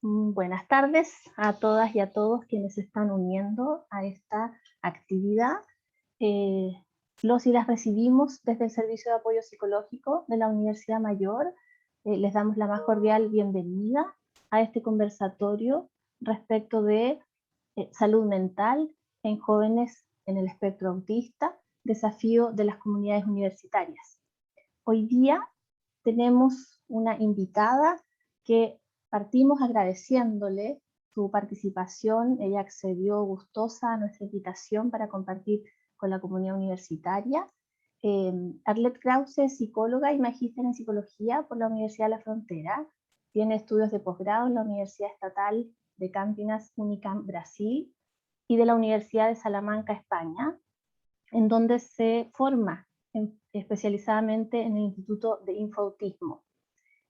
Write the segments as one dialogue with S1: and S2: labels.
S1: Buenas tardes a todas y a todos quienes se están uniendo a esta actividad. Eh, los y las recibimos desde el Servicio de Apoyo Psicológico de la Universidad Mayor. Les damos la más cordial bienvenida a este conversatorio respecto de salud mental en jóvenes en el espectro autista, desafío de las comunidades universitarias. Hoy día tenemos una invitada que partimos agradeciéndole su participación. Ella accedió gustosa a nuestra invitación para compartir con la comunidad universitaria. Arlette Krause es psicóloga y magíster en psicología por la Universidad de la Frontera. Tiene estudios de posgrado en la Universidad Estatal de Campinas Unicamp Brasil y de la Universidad de Salamanca, España, en donde se forma especializadamente en el Instituto de Infoautismo.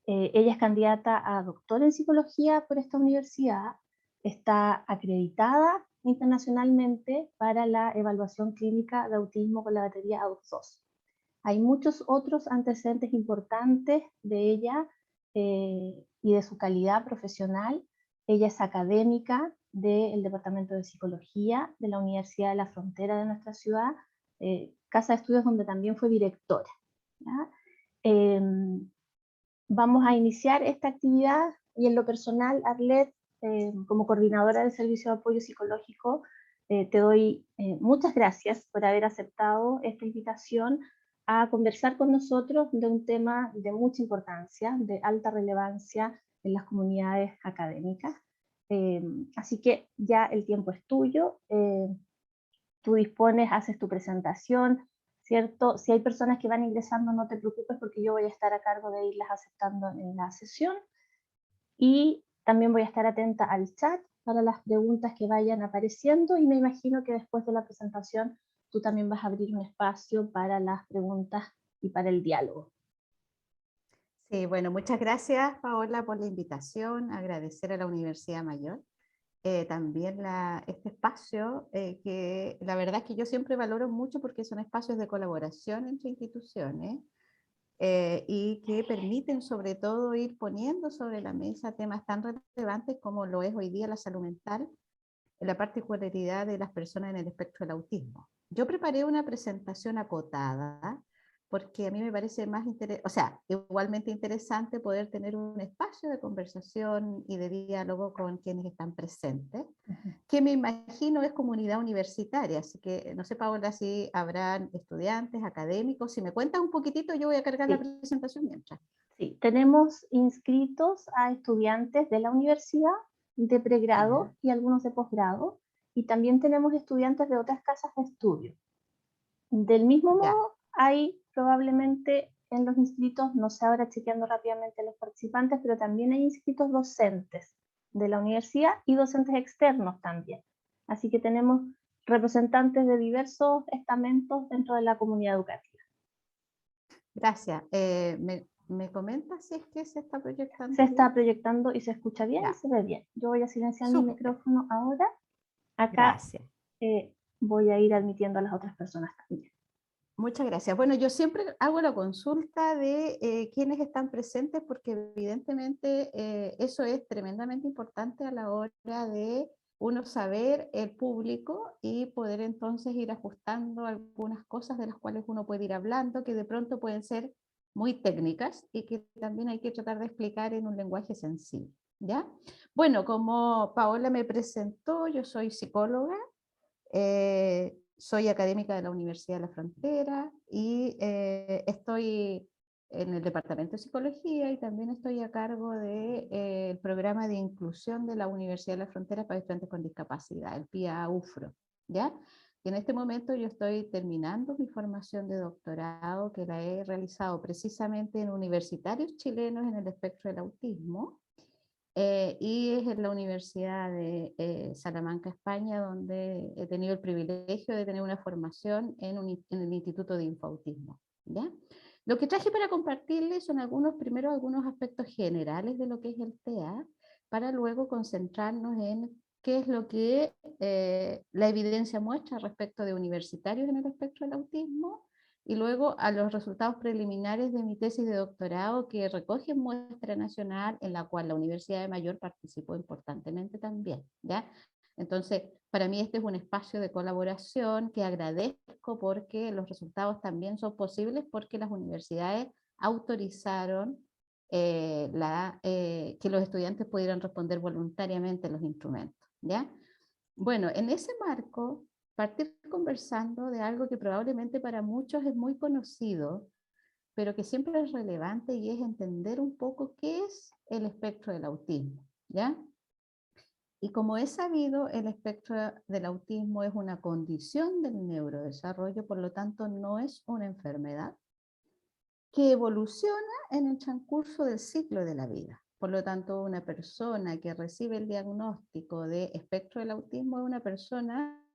S1: Ella es candidata a doctora en psicología por esta universidad, está acreditada internacionalmente para la evaluación clínica de autismo con la batería AUT2. Hay muchos otros antecedentes importantes de ella y de su calidad profesional. Ella es académica del Departamento de Psicología de la Universidad de la Frontera de nuestra ciudad, casa de estudios donde también fue directora. ¿Ya? Vamos a iniciar esta actividad y en lo personal, Arlette, como coordinadora del Servicio de Apoyo Psicológico, te doy muchas gracias por haber aceptado esta invitación a conversar con nosotros de un tema de mucha importancia, de alta relevancia en las comunidades académicas. Así que ya el tiempo es tuyo, tú dispones, haces tu presentación, ¿cierto? Si hay personas que van ingresando, no te preocupes porque yo voy a estar a cargo de irlas aceptando en la sesión y también voy a estar atenta al chat para las preguntas que vayan apareciendo y me imagino que después de la presentación tú también vas a abrir un espacio para las preguntas y para el diálogo.
S2: Sí, bueno, muchas gracias, Paola, por la invitación, agradecer a la Universidad Mayor. También este espacio, que la verdad es que yo siempre valoro mucho porque son espacios de colaboración entre instituciones y que permiten sobre todo ir poniendo sobre la mesa temas tan relevantes como lo es hoy día la salud mental, la particularidad de las personas en el espectro del autismo. Yo preparé una presentación acotada porque a mí me parece igualmente interesante poder tener un espacio de conversación y de diálogo con quienes están presentes, que me imagino es comunidad universitaria, así que no sé, Paola, si habrán estudiantes, académicos. Si me cuentas un poquitito, yo voy a cargar la
S1: Sí,
S2: presentación mientras.
S1: sí, tenemos inscritos a estudiantes de la universidad, de
S2: Ya,
S1: pregrado y algunos de posgrado, y también tenemos estudiantes de otras casas de estudio. Del mismo
S2: ya.
S1: modo, hay probablemente en los inscritos, no sé ahora chequeando rápidamente los participantes, pero también hay inscritos docentes de la universidad y docentes externos también. Así que tenemos representantes de diversos estamentos dentro de la comunidad educativa.
S2: Gracias. ¿Me comentas si es que se está
S1: Se
S2: proyectando
S1: está
S2: bien?
S1: proyectando y se escucha bien y
S2: Ya,
S1: se ve bien. Yo voy a silenciar mi
S2: súper.
S1: micrófono ahora. Acá
S2: Gracias.
S1: voy a ir admitiendo a las otras personas también.
S2: Muchas gracias. Bueno, yo siempre hago la consulta de quiénes están presentes porque evidentemente eso es tremendamente importante a la hora de uno saber el público y poder entonces ir ajustando algunas cosas de las cuales uno puede ir hablando, que de pronto pueden ser muy técnicas y que también hay que tratar de explicar en un lenguaje sencillo. ¿Ya? Bueno, como Paola me presentó, yo soy psicóloga. Soy académica de la Universidad de la Frontera y estoy en el Departamento de Psicología y también estoy a cargo del programa de inclusión de la Universidad de la Frontera para estudiantes con discapacidad, el PIA-UFRO, ¿ya? Y en este momento yo estoy terminando mi formación de doctorado que la he realizado precisamente en universitarios chilenos en el espectro del autismo. Y es en la Universidad de Salamanca, España, donde he tenido el privilegio de tener una formación en el Instituto de Infoautismo. ¿Ya? Lo que traje para compartirles son primero algunos aspectos generales de lo que es el TEA, para luego concentrarnos en qué es lo que la evidencia muestra respecto de universitarios en el espectro del autismo y luego a los resultados preliminares de mi tesis de doctorado que recogen muestra nacional en la cual la Universidad de Mayor participó importantemente también, ¿ya? Entonces, para mí este es un espacio de colaboración que agradezco porque los resultados también son posibles porque las universidades autorizaron que los estudiantes pudieran responder voluntariamente los instrumentos, ¿ya? Bueno, en ese marco, partir conversando de algo que probablemente para muchos es muy conocido, pero que siempre es relevante y es entender un poco qué es el espectro del autismo, ¿ya? Y como es sabido, el espectro del autismo es una condición del neurodesarrollo, por lo tanto no es una enfermedad que evoluciona en el transcurso del ciclo de la vida. Por lo tanto, una persona que recibe el diagnóstico de espectro del autismo es una persona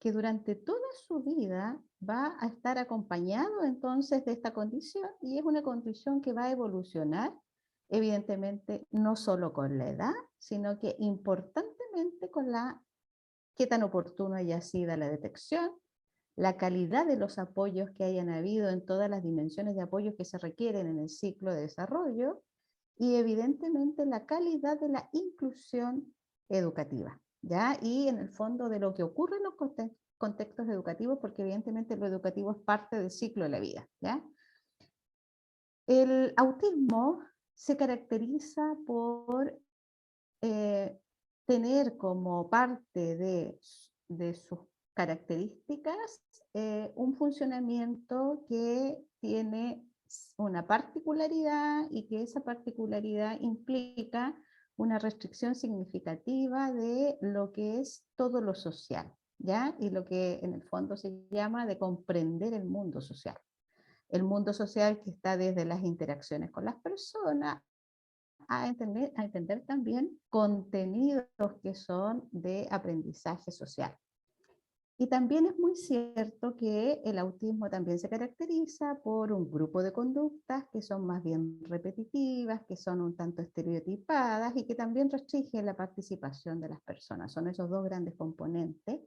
S2: que durante toda su vida va a estar acompañado entonces de esta condición y es una condición que va a evolucionar, evidentemente, no solo con la edad, sino que importantemente con la qué tan oportuno haya sido la detección, la calidad de los apoyos que hayan habido en todas las dimensiones de apoyo que se requieren en el ciclo de desarrollo y evidentemente la calidad de la inclusión educativa, ¿ya? Y en el fondo de lo que ocurre en los contextos educativos, porque evidentemente lo educativo es parte del ciclo de la vida, ¿ya? El autismo se caracteriza por tener como parte de sus características un funcionamiento que tiene una particularidad y que esa particularidad implica una restricción significativa de lo que es todo lo social, ¿ya? Y lo que en el fondo se llama de comprender el mundo social. El mundo social que está desde las interacciones con las personas a entender también contenidos que son de aprendizaje social. Y también es muy cierto que el autismo también se caracteriza por un grupo de conductas que son más bien repetitivas, que son un tanto estereotipadas y que también restringen la participación de las personas. Son esos dos grandes componentes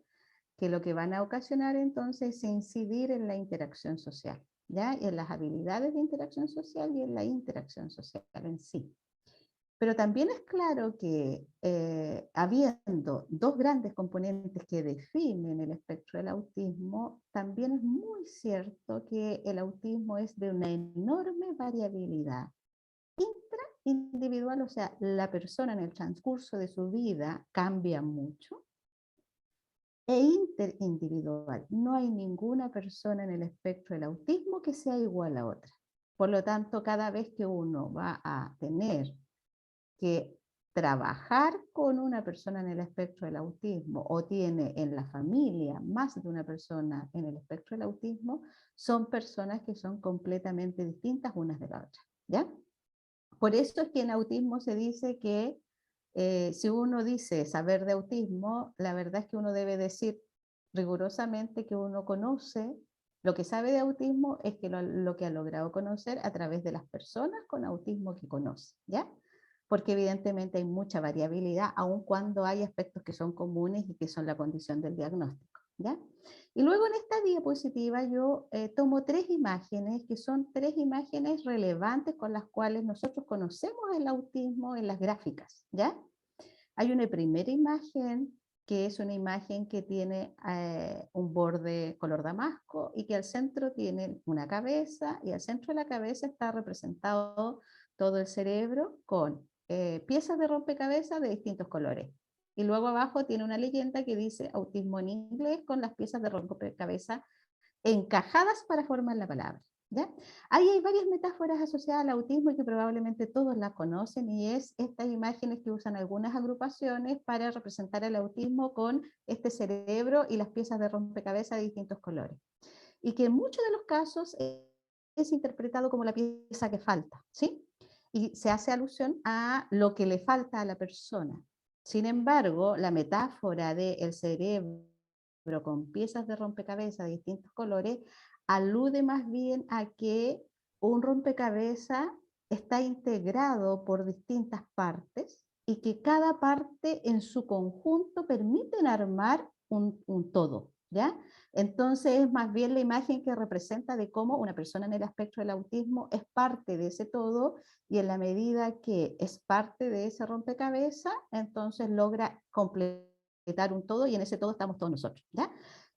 S2: que lo que van a ocasionar entonces es incidir en la interacción social, ¿ya? En las habilidades de interacción social y en la interacción social en sí. Pero también es claro que habiendo dos grandes componentes que definen el espectro del autismo, también es muy cierto que el autismo es de una enorme variabilidad intraindividual, o sea, la persona en el transcurso de su vida cambia mucho, e interindividual. No hay ninguna persona en el espectro del autismo que sea igual a otra. Por lo tanto, cada vez que uno va a tener que trabajar con una persona en el espectro del autismo o tiene en la familia más de una persona en el espectro del autismo, son personas que son completamente distintas unas de la otra, ¿ya? Por eso es que en autismo se dice que si uno dice saber de autismo, la verdad es que uno debe decir rigurosamente que uno conoce, lo que sabe de autismo es que lo que ha logrado conocer a través de las personas con autismo que conoce, ¿ya? Porque evidentemente hay mucha variabilidad, aun cuando hay aspectos que son comunes y que son la condición del diagnóstico, ¿ya? Y luego en esta diapositiva yo tomo tres imágenes, que son tres imágenes relevantes con las cuales nosotros conocemos el autismo en las gráficas, ¿ya? Hay una primera imagen que es una imagen que tiene un borde color damasco y que al centro tiene una cabeza y al centro de la cabeza está representado todo el cerebro con piezas de rompecabezas de distintos colores. Y luego abajo tiene una leyenda que dice autismo en inglés con las piezas de rompecabezas encajadas para formar la palabra, ¿ya? Ahí hay varias metáforas asociadas al autismo y que probablemente todos la conocen y es estas imágenes que usan algunas agrupaciones para representar el autismo con este cerebro y las piezas de rompecabezas de distintos colores. Y que en muchos de los casos es interpretado como la pieza que falta, ¿sí? Y se hace alusión a lo que le falta a la persona. Sin embargo, la metáfora del cerebro con piezas de rompecabezas de distintos colores alude más bien a que un rompecabezas está integrado por distintas partes y que cada parte en su conjunto permiten armar un todo, ¿ya? Entonces es más bien la imagen que representa de cómo una persona en el espectro del autismo es parte de ese todo y en la medida que es parte de ese rompecabezas, entonces logra completar un todo y en ese todo estamos todos nosotros, ¿ya?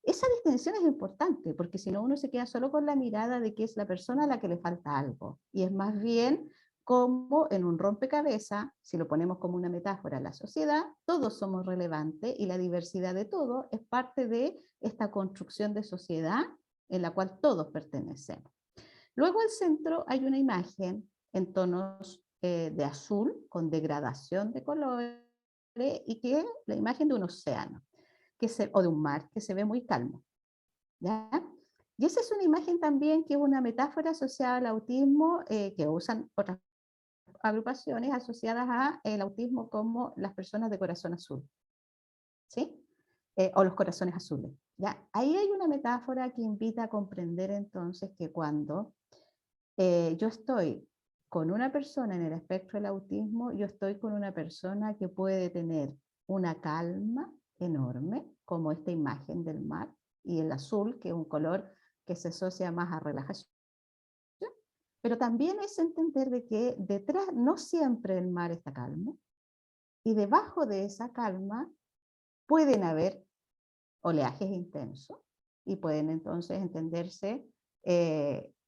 S2: Esa distinción es importante porque si no uno se queda solo con la mirada de que es la persona a la que le falta algo y es más bien como en un rompecabezas, si lo ponemos como una metáfora a la sociedad, todos somos relevantes y la diversidad de todo es parte de esta construcción de sociedad en la cual todos pertenecemos. Luego al centro hay una imagen en tonos de azul con degradación de colores y que es la imagen de un océano o de un mar que se ve muy calmo. ¿Ya? Y esa es una imagen también que es una metáfora asociada al autismo que usan otras agrupaciones asociadas a el autismo como las personas de corazón azul, ¿sí? O los corazones azules. ¿Ya? Ahí hay una metáfora que invita a comprender entonces que cuando yo estoy con una persona en el espectro del autismo, yo estoy con una persona que puede tener una calma enorme, como esta imagen del mar, y el azul, que es un color que se asocia más a relajación, pero también es entender de que detrás no siempre el mar está calmo, y debajo de esa calma pueden haber oleajes intensos y pueden entonces entenderse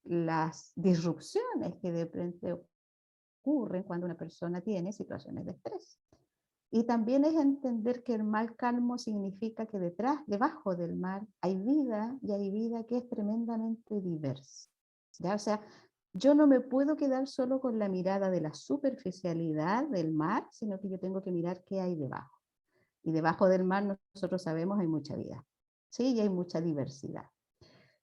S2: las disrupciones que de repente ocurren cuando una persona tiene situaciones de estrés. Y también es entender que el mar calmo significa que detrás, debajo del mar, hay vida y hay vida que es tremendamente diversa. ¿Ya? O sea, yo no me puedo quedar solo con la mirada de la superficialidad del mar, sino que yo tengo que mirar qué hay debajo. Y debajo del mar nosotros sabemos hay mucha vida, ¿sí? Y hay mucha diversidad.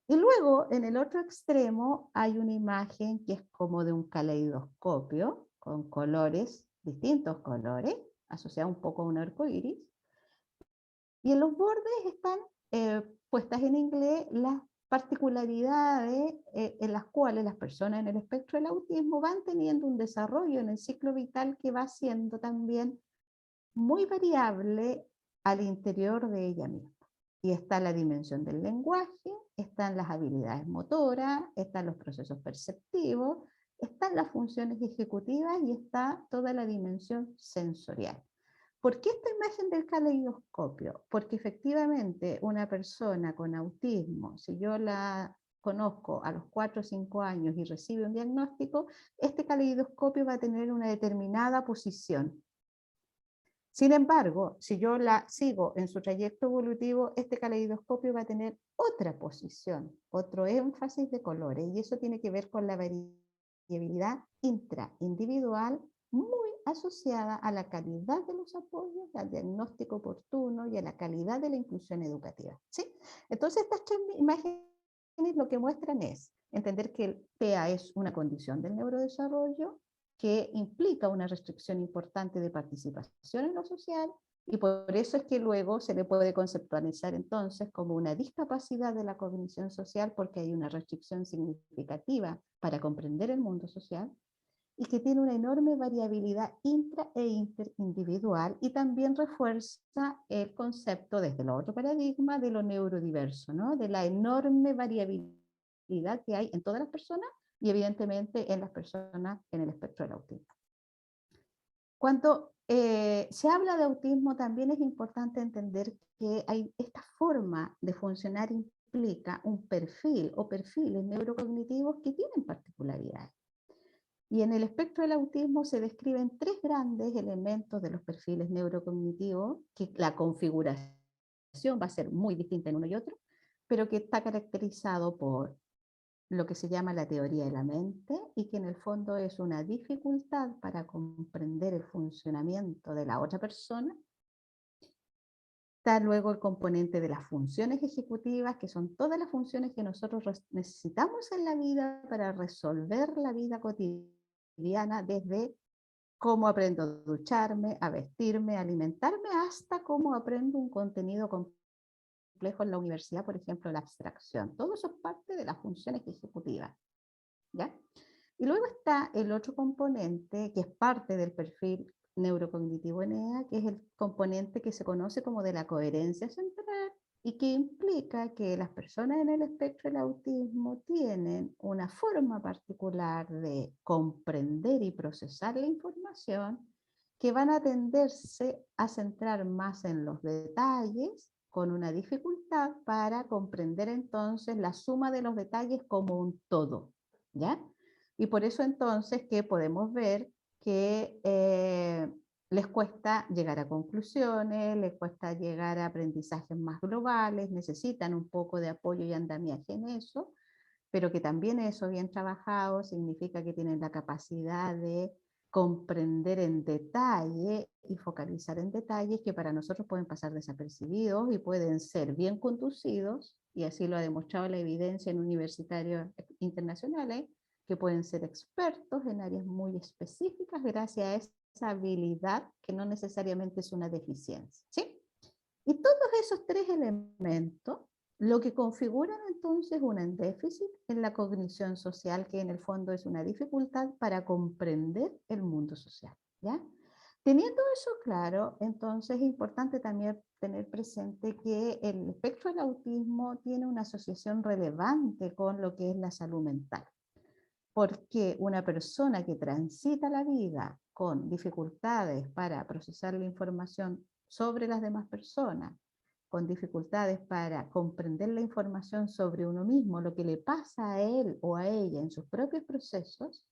S2: Y luego, en el otro extremo, hay una imagen que es como de un caleidoscopio, con colores, distintos colores, asociado un poco a un arco iris. Y en los bordes están puestas en inglés las particularidades en las cuales las personas en el espectro del autismo van teniendo un desarrollo en el ciclo vital que va siendo también muy variable al interior de ella misma. Y está la dimensión del lenguaje, están las habilidades motoras, están los procesos perceptivos, están las funciones ejecutivas y está toda la dimensión sensorial. ¿Por qué esta imagen del caleidoscopio? Porque efectivamente una persona con autismo, si yo la conozco a los 4 o 5 años y recibe un diagnóstico, este caleidoscopio va a tener una determinada posición. Sin embargo, si yo la sigo en su trayecto evolutivo, este caleidoscopio va a tener otra posición, otro énfasis de colores, y eso tiene que ver con la variabilidad intraindividual muy asociada a la calidad de los apoyos, al diagnóstico oportuno y a la calidad de la inclusión educativa. ¿Sí? Entonces, estas tres imágenes lo que muestran es entender que el TEA es una condición del neurodesarrollo, que implica una restricción importante de participación en lo social y por eso es que luego se le puede conceptualizar entonces como una discapacidad de la cognición social porque hay una restricción significativa para comprender el mundo social y que tiene una enorme variabilidad intra e interindividual y también refuerza el concepto desde el otro paradigma de lo neurodiverso, ¿no? De la enorme variabilidad que hay en todas las personas y evidentemente en las personas en el espectro del autismo. Cuando se habla de autismo también es importante entender que esta forma de funcionar implica un perfil o perfiles neurocognitivos que tienen particularidades. Y en el espectro del autismo se describen tres grandes elementos de los perfiles neurocognitivos, que la configuración va a ser muy distinta en uno y otro, pero que está caracterizado por lo que se llama la teoría de la mente y que en el fondo es una dificultad para comprender el funcionamiento de la otra persona. Está luego el componente de las funciones ejecutivas, que son todas las funciones que nosotros necesitamos en la vida para resolver la vida cotidiana, desde cómo aprendo a ducharme, a vestirme, a alimentarme, hasta cómo aprendo un contenido complejo en la universidad, por ejemplo, la abstracción. Todo eso es parte de las funciones ejecutivas. ¿Ya? Y luego está el otro componente que es parte del perfil neurocognitivo NEA, que es el componente que se conoce como de la coherencia central y que implica que las personas en el espectro del autismo tienen una forma particular de comprender y procesar la información que van a tenderse a centrar más en los detalles con una dificultad para comprender entonces la suma de los detalles como un todo, ¿ya? Y por eso entonces que podemos ver que les cuesta llegar a conclusiones, les cuesta llegar a aprendizajes más globales, necesitan un poco de apoyo y andamiaje en eso, pero que también eso bien trabajado significa que tienen la capacidad de comprender en detalle y focalizar en detalles que para nosotros pueden pasar desapercibidos y pueden ser bien conducidos, y así lo ha demostrado la evidencia en universitarios internacionales, que pueden ser expertos en áreas muy específicas gracias a esa habilidad que no necesariamente es una deficiencia, ¿sí? Y todos esos tres elementos lo que configuran entonces un déficit en la cognición social, que en el fondo es una dificultad para comprender el mundo social, ¿ya? Teniendo eso claro, entonces es importante también tener presente que el espectro del autismo tiene una asociación relevante con lo que es la salud mental, porque una persona que transita la vida con dificultades para procesar la información sobre las demás personas, con dificultades para comprender la información sobre uno mismo, lo que le pasa a él o a ella en sus propios procesos,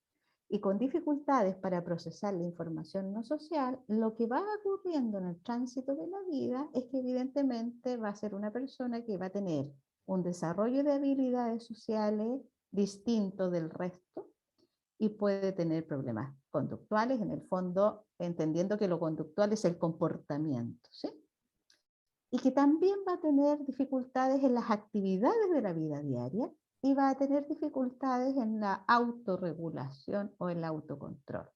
S2: y con dificultades para procesar la información no social, lo que va ocurriendo en el tránsito de la vida es que evidentemente va a ser una persona que va a tener un desarrollo de habilidades sociales distinto del resto y puede tener problemas conductuales, en el fondo, entendiendo que lo conductual es el comportamiento, ¿sí? Y que también va a tener dificultades en las actividades de la vida diaria y va a tener dificultades en la autorregulación o el autocontrol.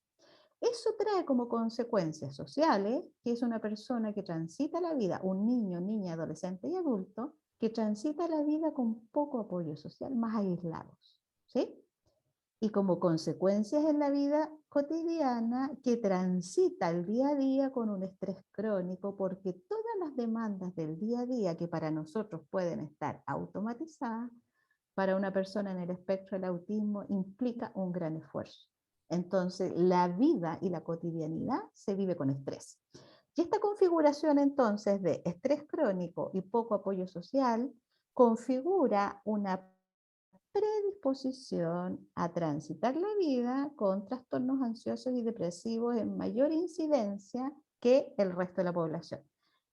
S2: Eso trae como consecuencias sociales que es una persona que transita la vida, un niño, niña, adolescente y adulto, que transita la vida con poco apoyo social, más aislados, ¿sí? Y como consecuencias en la vida cotidiana que transita el día a día con un estrés crónico, porque todas las demandas del día a día que para nosotros pueden estar automatizadas, para una persona en el espectro del autismo implica un gran esfuerzo. Entonces, la vida y la cotidianidad se vive con estrés. Y esta configuración entonces de estrés crónico y poco apoyo social configura una predisposición a transitar la vida con trastornos ansiosos y depresivos en mayor incidencia que el resto de la población.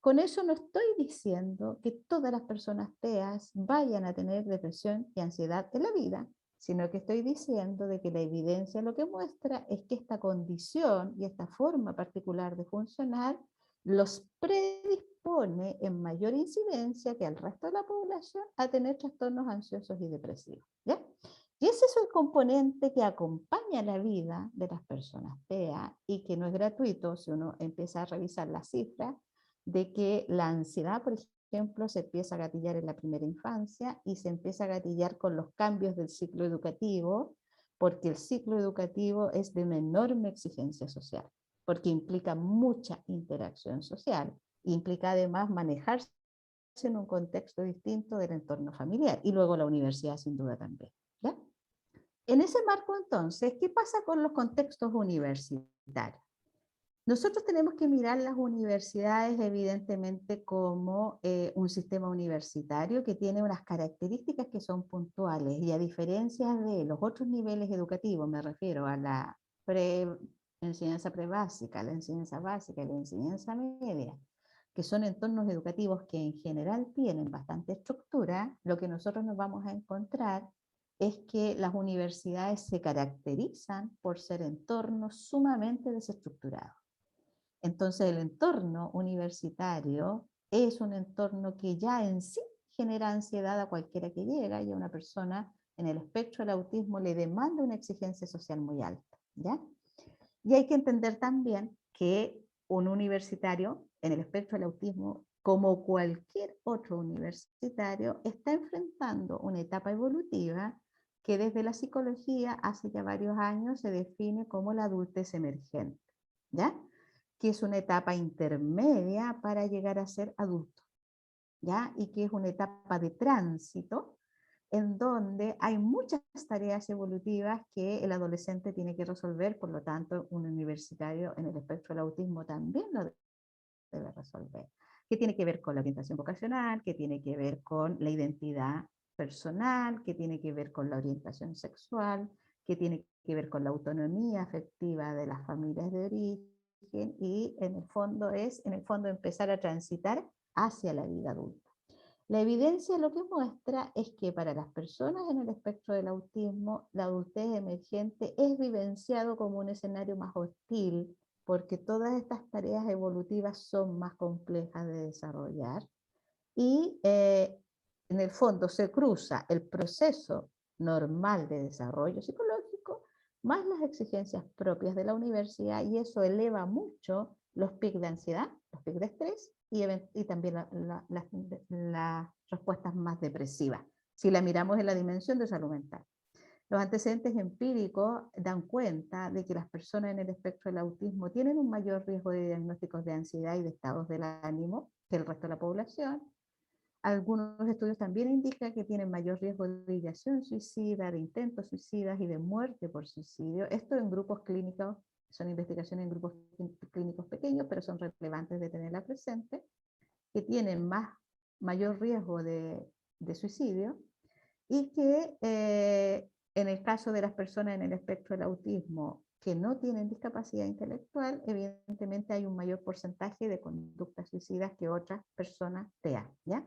S2: Con eso no estoy diciendo que todas las personas TEAs vayan a tener depresión y ansiedad en la vida, sino que estoy diciendo de que la evidencia lo que muestra es que esta condición y esta forma particular de funcionar los predispone en mayor incidencia que al resto de la población a tener trastornos ansiosos y depresivos, ¿ya? Y ese es el componente que acompaña la vida de las personas TEA y que no es gratuito si uno empieza a revisar las cifras de que la ansiedad, por ejemplo, se empieza a gatillar en la primera infancia y se empieza a gatillar con los cambios del ciclo educativo, porque el ciclo educativo es de una enorme exigencia social, porque implica mucha interacción social, implica además manejarse en un contexto distinto del entorno familiar y luego la universidad sin duda también, ¿ya? En ese marco entonces, ¿qué pasa con los contextos universitarios? Nosotros tenemos que mirar las universidades evidentemente como un sistema universitario que tiene unas características que son puntuales y a diferencia de los otros niveles educativos, me refiero a la enseñanza prebásica, la enseñanza básica y la enseñanza media, que son entornos educativos que en general tienen bastante estructura, lo que nosotros nos vamos a encontrar es que las universidades se caracterizan por ser entornos sumamente desestructurados. Entonces el entorno universitario es un entorno que ya en sí genera ansiedad a cualquiera que llega y a una persona en el espectro del autismo le demanda una exigencia social muy alta, ¿ya? Y hay que entender también que un universitario en el espectro del autismo, como cualquier otro universitario, está enfrentando una etapa evolutiva que desde la psicología hace ya varios años se define como la adultez emergente, ¿ya? Que es una etapa intermedia para llegar a ser adulto. ¿ya? Y que es una etapa de tránsito en donde hay muchas tareas evolutivas que el adolescente tiene que resolver, por lo tanto, un universitario en el espectro del autismo también lo debe resolver. Que tiene que ver con la orientación vocacional, que tiene que ver con la identidad personal, que tiene que ver con la orientación sexual, que tiene que ver con la autonomía afectiva de las familias de origen y en el fondo empezar a transitar hacia la vida adulta. La evidencia lo que muestra es que para las personas en el espectro del autismo, la adultez emergente es vivenciado como un escenario más hostil, porque todas estas tareas evolutivas son más complejas de desarrollar y en el fondo se cruza el proceso normal de desarrollo psicológico más las exigencias propias de la universidad y eso eleva mucho los picos de ansiedad, los picos de estrés y también las respuestas más depresivas, si la miramos en la dimensión de salud mental. Los antecedentes empíricos dan cuenta de que las personas en el espectro del autismo tienen un mayor riesgo de diagnósticos de ansiedad y de estados del ánimo que el resto de la población. Algunos estudios también indican que tienen mayor riesgo de ideación suicida, de intentos suicidas y de muerte por suicidio. Esto en grupos clínicos, son investigaciones en grupos clínicos pequeños, pero son relevantes de tenerla presente, que tienen mayor riesgo de suicidio y que en el caso de las personas en el espectro del autismo que no tienen discapacidad intelectual, evidentemente hay un mayor porcentaje de conductas suicidas que otras personas TEA, ¿ya?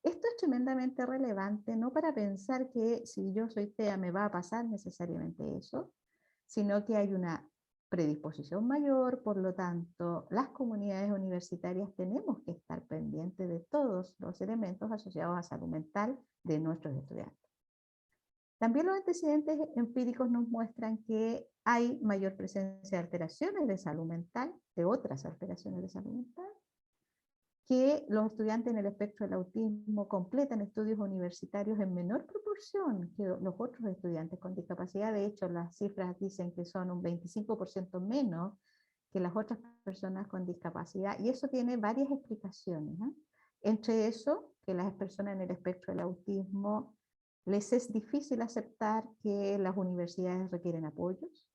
S2: Esto es tremendamente relevante, no para pensar que si yo soy TEA me va a pasar necesariamente eso, sino que hay una predisposición mayor, por lo tanto, las comunidades universitarias tenemos que estar pendientes de todos los elementos asociados a salud mental de nuestros estudiantes. También los antecedentes empíricos nos muestran que hay mayor presencia de alteraciones de salud mental, de otras alteraciones de salud mental, que los estudiantes en el espectro del autismo completan estudios universitarios en menor proporción que los otros estudiantes con discapacidad. De hecho, las cifras dicen que son un 25% menos que las otras personas con discapacidad, y eso tiene varias explicaciones, ¿eh? Entre eso, que las personas en el espectro del autismo les es difícil aceptar que las universidades requieren apoyos,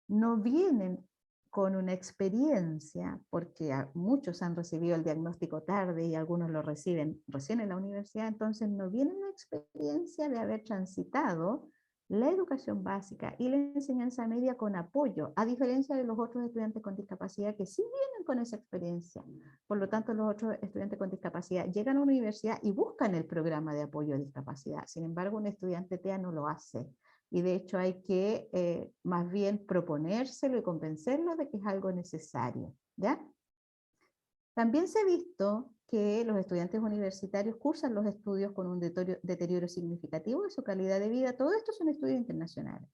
S2: no vienen con una experiencia, porque muchos han recibido el diagnóstico tarde y algunos lo reciben recién en la universidad, entonces no vienen la experiencia de haber transitado la educación básica y la enseñanza media con apoyo, a diferencia de los otros estudiantes con discapacidad que sí vienen con esa experiencia. Por lo tanto, los otros estudiantes con discapacidad llegan a la universidad y buscan el programa de apoyo a discapacidad. Sin embargo, un estudiante TEA no lo hace. Y de hecho hay que más bien proponérselo y convencerlo de que es algo necesario, ¿ya? También se ha visto que los estudiantes universitarios cursan los estudios con un deterioro significativo de su calidad de vida. Todo esto son estudios internacionales.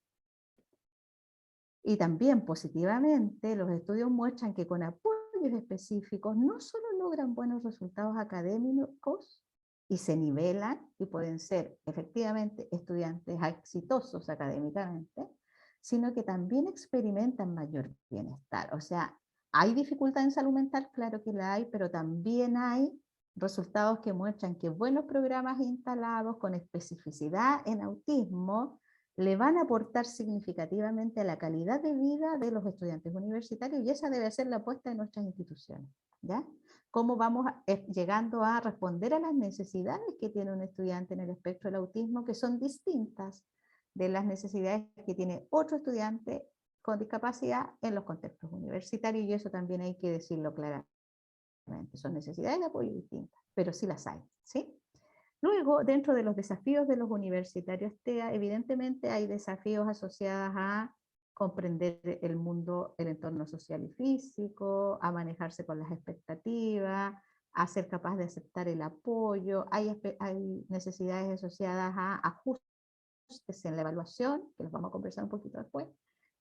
S2: Y también positivamente los estudios muestran que con apoyos específicos no solo logran buenos resultados académicos, y se nivelan y pueden ser efectivamente estudiantes exitosos académicamente, sino que también experimentan mayor bienestar. O sea, ¿hay dificultad en salud mental? Claro que la hay, pero también hay resultados que muestran que buenos programas instalados con especificidad en autismo le van a aportar significativamente a la calidad de vida de los estudiantes universitarios y esa debe ser la apuesta de nuestras instituciones, ¿ya? Cómo vamos llegando a responder a las necesidades que tiene un estudiante en el espectro del autismo, que son distintas de las necesidades que tiene otro estudiante con discapacidad en los contextos universitarios, y eso también hay que decirlo claramente. Son necesidades de apoyo distintas, pero sí las hay, ¿sí? Luego, dentro de los desafíos de los universitarios TEA, evidentemente hay desafíos asociados a comprender el mundo, el entorno social y físico, a manejarse con las expectativas, a ser capaz de aceptar el apoyo. Hay necesidades asociadas a ajustes en la evaluación, que los vamos a conversar un poquito después,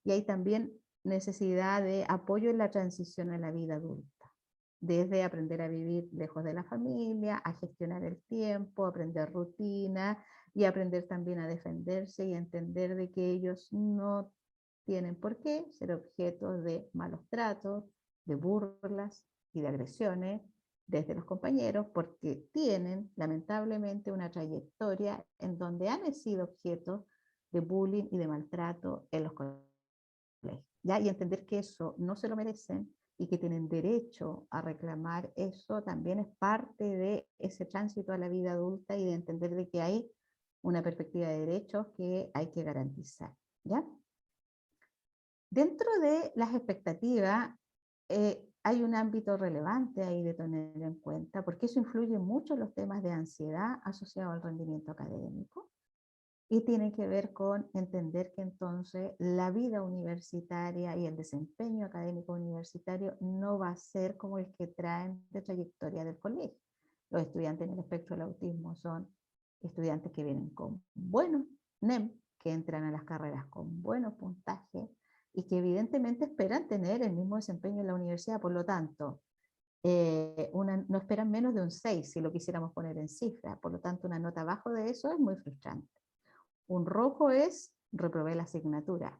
S2: y hay también necesidad de apoyo en la transición a la vida adulta, desde aprender a vivir lejos de la familia, a gestionar el tiempo, aprender rutina y aprender también a defenderse y a entender de que ellos no tienen por qué ser objeto de malos tratos, de burlas y de agresiones, desde los compañeros porque tienen lamentablemente una trayectoria en donde han sido objeto de bullying y de maltrato en los colegios, ¿ya? Y entender que eso no se lo merecen y que tienen derecho a reclamar eso también es parte de ese tránsito a la vida adulta y de entender de que hay una perspectiva de derechos que hay que garantizar, ¿ya? Dentro de las expectativas, hay un ámbito relevante ahí de tener en cuenta, porque eso influye mucho en los temas de ansiedad asociados al rendimiento académico, y tiene que ver con entender que entonces la vida universitaria y el desempeño académico universitario no va a ser como el que traen de trayectoria del colegio. Los estudiantes en el espectro del autismo son estudiantes que vienen con buenos NEM, que entran a las carreras con buenos puntajes y que evidentemente esperan tener el mismo desempeño en la universidad. Por lo tanto, no esperan menos de un 6 si lo quisiéramos poner en cifra. Por lo tanto, una nota abajo de eso es muy frustrante. Un rojo es reprobé la asignatura.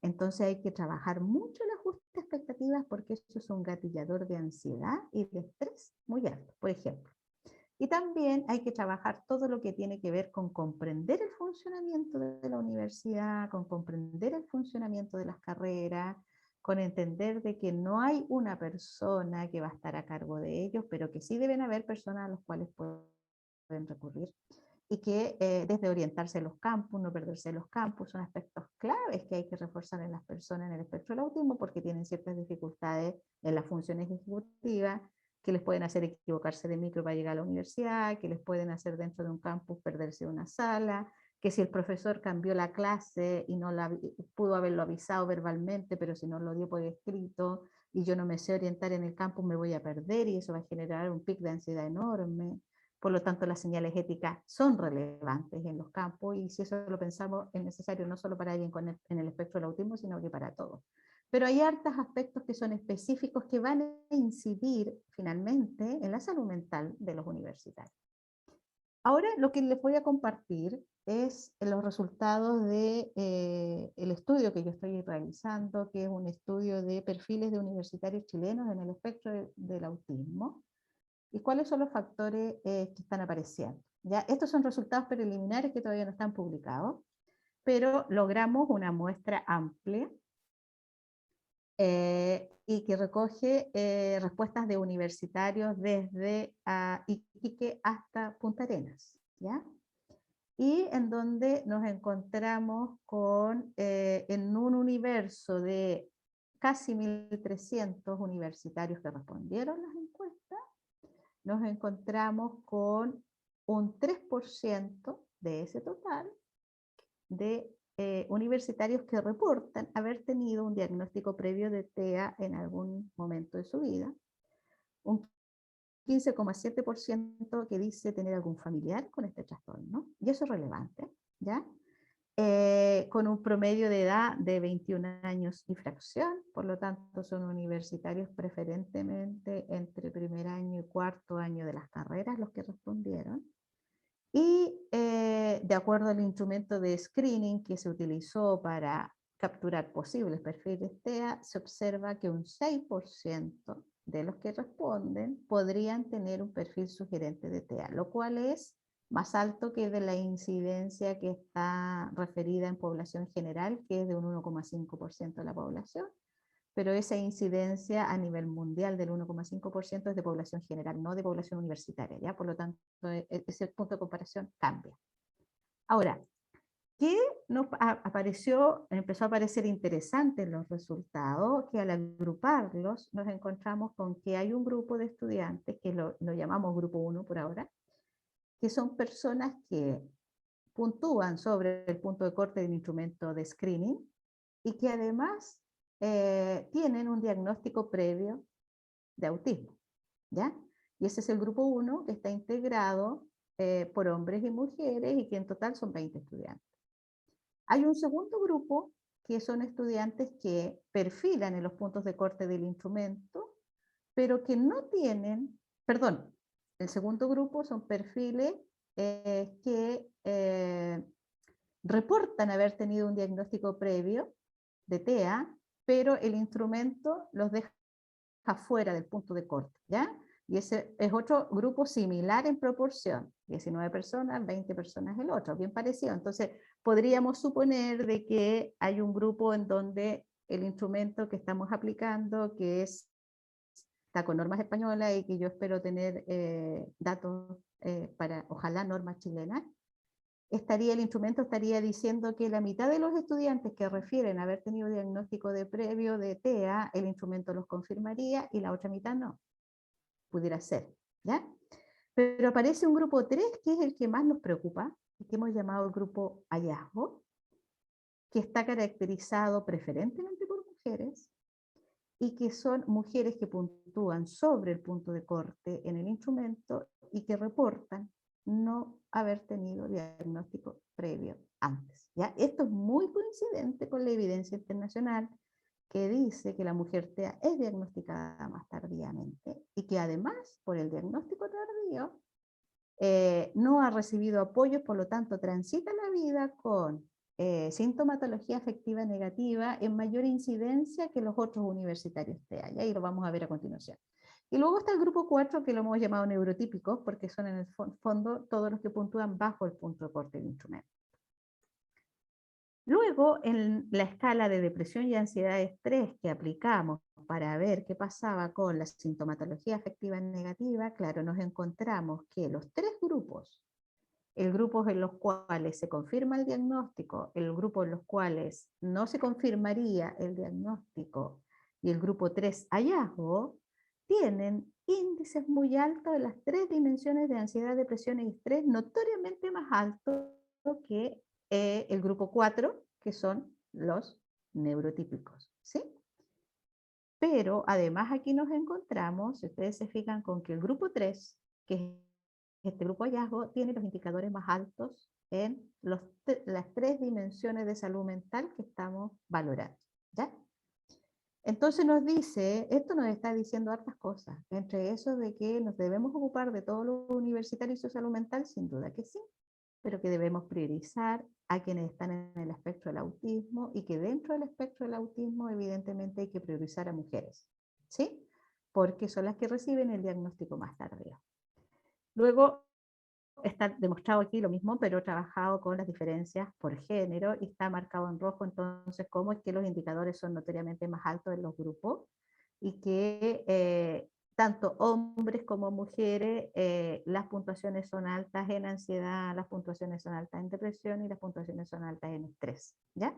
S2: Entonces hay que trabajar mucho el ajuste de expectativas porque eso es un gatillador de ansiedad y de estrés muy alto, por ejemplo. Y también hay que trabajar todo lo que tiene que ver con comprender el funcionamiento de la universidad, con comprender el funcionamiento de las carreras, con entender de que no hay una persona que va a estar a cargo de ellos, pero que sí deben haber personas a las cuales pueden recurrir. Y que desde orientarse a los campus, no perderse los campus, son aspectos claves que hay que reforzar en las personas en el espectro del autismo porque tienen ciertas dificultades en las funciones ejecutivas que les pueden hacer equivocarse de micro para llegar a la universidad, que les pueden hacer dentro de un campus perderse una sala, que si el profesor cambió la clase y no pudo haberlo avisado verbalmente, pero si no lo dio por escrito y yo no me sé orientar en el campus me voy a perder y eso va a generar un pic de ansiedad enorme. Por lo tanto, las señales éticas son relevantes en los campos y si eso lo pensamos es necesario no solo para alguien en el espectro del autismo, sino que para todos. Pero hay hartos aspectos que son específicos que van a incidir finalmente en la salud mental de los universitarios. Ahora lo que les voy a compartir es los resultados del estudio que yo estoy realizando, que es un estudio de perfiles de universitarios chilenos en el espectro del autismo. ¿Y cuáles son los factores que están apareciendo? ¿Ya? Estos son resultados preliminares que todavía no están publicados, pero logramos una muestra amplia y que recoge respuestas de universitarios desde Iquique hasta Punta Arenas, ¿ya? Y en donde nos encontramos con, en un universo de casi 1.300 universitarios que respondieron las encuestas, nos encontramos con un 3% de ese total de universitarios que reportan haber tenido un diagnóstico previo de TEA en algún momento de su vida, un 15,7% que dice tener algún familiar con este trastorno, y eso es relevante, ¿ya? Con un promedio de edad de 21 años y fracción, por lo tanto son universitarios preferentemente entre primer año y cuarto año de las carreras los que respondieron. Y de acuerdo al instrumento de screening que se utilizó para capturar posibles perfiles TEA, se observa que un 6% de los que responden podrían tener un perfil sugerente de TEA, lo cual es más alto que de la incidencia que está referida en población general, que es de un 1,5% de la población, pero esa incidencia a nivel mundial del 1,5% es de población general, no de población universitaria, ¿ya? Por lo tanto, ese punto de comparación cambia. Ahora, ¿qué nos empezó a aparecer interesante en los resultados? Que al agruparlos nos encontramos con que hay un grupo de estudiantes, que lo llamamos grupo 1 por ahora, que son personas que puntúan sobre el punto de corte del instrumento de screening y que además tienen un diagnóstico previo de autismo, ¿ya? Y ese es el grupo 1 que está integrado por hombres y mujeres y que en total son 20 estudiantes. Hay un segundo grupo que son estudiantes que perfilan en los puntos de corte del instrumento, pero que no tienen, perdón, el segundo grupo son perfiles que reportan haber tenido un diagnóstico previo de TEA, pero el instrumento los deja fuera del punto de corte, ¿ya? Y ese es otro grupo similar en proporción, 19 personas, 20 personas el otro, bien parecido. Entonces, podríamos suponer de que hay un grupo en donde el instrumento que estamos aplicando, que está con normas españolas y que yo espero tener datos para, ojalá, normas chilenas, el instrumento estaría diciendo que la mitad de los estudiantes que refieren haber tenido diagnóstico de previo de TEA, el instrumento los confirmaría y la otra mitad no. Pudiera ser, ¿ya? Pero aparece un grupo 3 que es el que más nos preocupa, y que hemos llamado el grupo hallazgo, que está caracterizado preferentemente por mujeres, y que son mujeres que puntúan sobre el punto de corte en el instrumento y que reportan no haber tenido diagnóstico previo antes. ¿Ya? Esto es muy coincidente con la evidencia internacional que dice que la mujer TEA es diagnosticada más tardíamente y que además, por el diagnóstico tardío, no ha recibido apoyos, por lo tanto transita la vida con sintomatología afectiva negativa en mayor incidencia que los otros universitarios TEA, y lo vamos a ver a continuación. Y luego está el grupo 4, que lo hemos llamado neurotípicos, porque son en el fondo todos los que puntúan bajo el punto de corte del instrumento. Luego, en la escala de depresión y ansiedad de estrés que aplicamos para ver qué pasaba con la sintomatología afectiva negativa, claro, nos encontramos que los tres grupos, el grupo en los cuales se confirma el diagnóstico, el grupo en los cuales no se confirmaría el diagnóstico y el grupo 3 hallazgo, tienen índices muy altos en las tres dimensiones de ansiedad, depresión y estrés, notoriamente más altos que el grupo 4, que son los neurotípicos, ¿sí? Pero además aquí nos encontramos, si ustedes se fijan, con que el grupo 3, que es este grupo hallazgo, tiene los indicadores más altos en las tres dimensiones de salud mental que estamos valorando, ¿ya? Entonces esto nos está diciendo hartas cosas, entre eso de que nos debemos ocupar de todos los universitarios y su salud mental, sin duda que sí, pero que debemos priorizar a quienes están en el espectro del autismo y que dentro del espectro del autismo evidentemente hay que priorizar a mujeres, ¿sí? Porque son las que reciben el diagnóstico más tardío. Luego está demostrado aquí lo mismo, pero trabajado con las diferencias por género y está marcado en rojo entonces cómo es que los indicadores son notoriamente más altos en los grupos y que tanto hombres como mujeres, las puntuaciones son altas en ansiedad, las puntuaciones son altas en depresión y las puntuaciones son altas en estrés, ¿ya?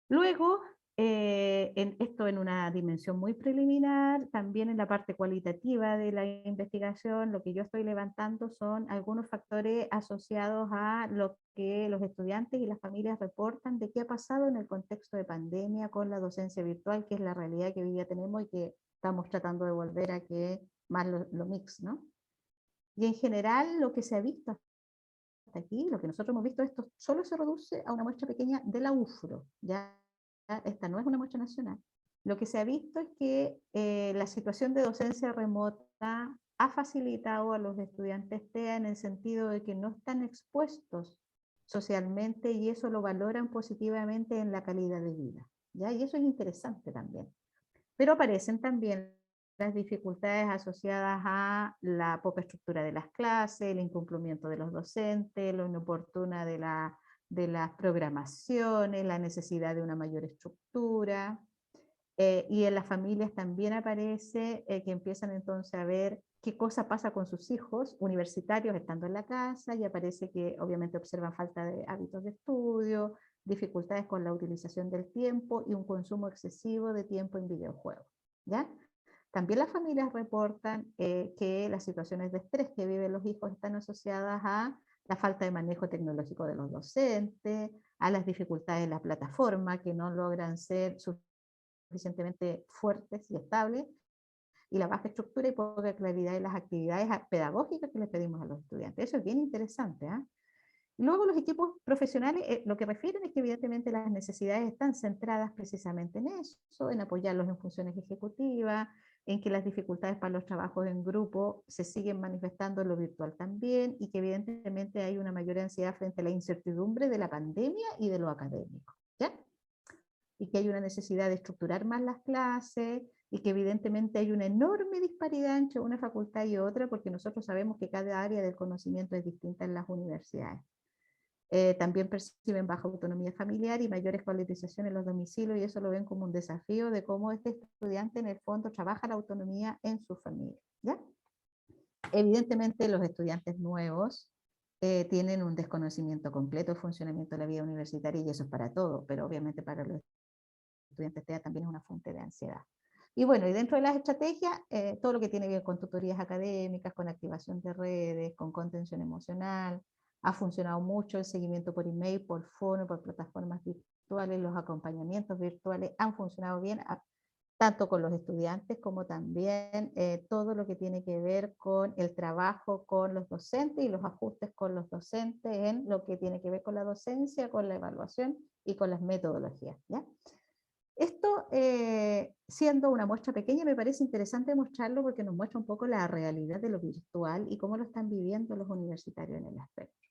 S2: Luego, esto en una dimensión muy preliminar, también en la parte cualitativa de la investigación, lo que yo estoy levantando son algunos factores asociados a lo que los estudiantes y las familias reportan de qué ha pasado en el contexto de pandemia con la docencia virtual, que es la realidad que hoy día tenemos y que estamos tratando de volver a que más lo mix, ¿no? Y en general lo que se ha visto hasta aquí, lo que nosotros hemos visto, esto solo se reduce a una muestra pequeña de la UFRO, ¿ya? Esta no es una muestra nacional. Lo que se ha visto es que la situación de docencia remota ha facilitado a los estudiantes TEA en el sentido de que no están expuestos socialmente y eso lo valoran positivamente en la calidad de vida, ¿ya? Y eso es interesante también. Pero aparecen también las dificultades asociadas a la poca estructura de las clases, el incumplimiento de los docentes, lo inoportuna de las programaciones, la necesidad de una mayor estructura. Y en las familias también aparece que empiezan entonces a ver qué cosa pasa con sus hijos universitarios estando en la casa, y aparece que obviamente observan falta de hábitos de estudio, dificultades con la utilización del tiempo y un consumo excesivo de tiempo en videojuegos, ¿ya? También las familias reportan que las situaciones de estrés que viven los hijos están asociadas a la falta de manejo tecnológico de los docentes, a las dificultades de la plataforma que no logran ser suficientemente fuertes y estables, y la baja estructura y poca claridad en las actividades pedagógicas que les pedimos a los estudiantes. Eso es bien interesante, ¿eh? Luego los equipos profesionales lo que refieren es que evidentemente las necesidades están centradas precisamente en eso, en apoyarlos en funciones ejecutivas, en que las dificultades para los trabajos en grupo se siguen manifestando en lo virtual también, y que evidentemente hay una mayor ansiedad frente a la incertidumbre de la pandemia y de lo académico, ¿ya? Y que hay una necesidad de estructurar más las clases, y que evidentemente hay una enorme disparidad entre una facultad y otra, porque nosotros sabemos que cada área del conocimiento es distinta en las universidades. También perciben baja autonomía familiar y mayor escolarización en los domicilios, y eso lo ven como un desafío de cómo este estudiante en el fondo trabaja la autonomía en su familia, ¿ya? Evidentemente los estudiantes nuevos tienen un desconocimiento completo del funcionamiento de la vida universitaria, y eso es para todo, pero obviamente para los estudiantes TEA también es una fuente de ansiedad. Y bueno, y dentro de las estrategias, todo lo que tiene que ver con tutorías académicas, con activación de redes, con contención emocional, ha funcionado mucho el seguimiento por email, por fono, por plataformas virtuales, los acompañamientos virtuales han funcionado bien, tanto con los estudiantes como también todo lo que tiene que ver con el trabajo con los docentes y los ajustes con los docentes en lo que tiene que ver con la docencia, con la evaluación y con las metodologías, ¿ya? Esto, siendo una muestra pequeña, me parece interesante mostrarlo porque nos muestra un poco la realidad de lo virtual y cómo lo están viviendo los universitarios en el aspecto.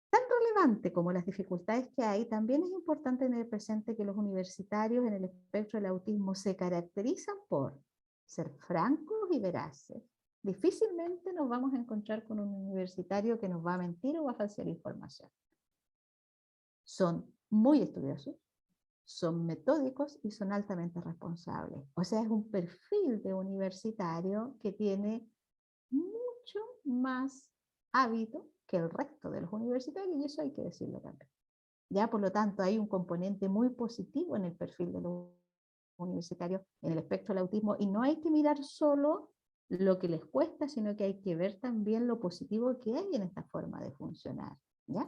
S2: Tan relevante como las dificultades que hay, también es importante tener presente que los universitarios en el espectro del autismo se caracterizan por ser francos y veraces. Difícilmente nos vamos a encontrar con un universitario que nos va a mentir o va a falsear información. Son muy estudiosos, son metódicos y son altamente responsables. O sea, es un perfil de universitario que tiene mucho más hábito que el resto de los universitarios, y eso hay que decirlo también. Ya, por lo tanto, hay un componente muy positivo en el perfil de los universitarios en el espectro del autismo, y no hay que mirar solo lo que les cuesta, sino que hay que ver también lo positivo que hay en esta forma de funcionar, ¿ya?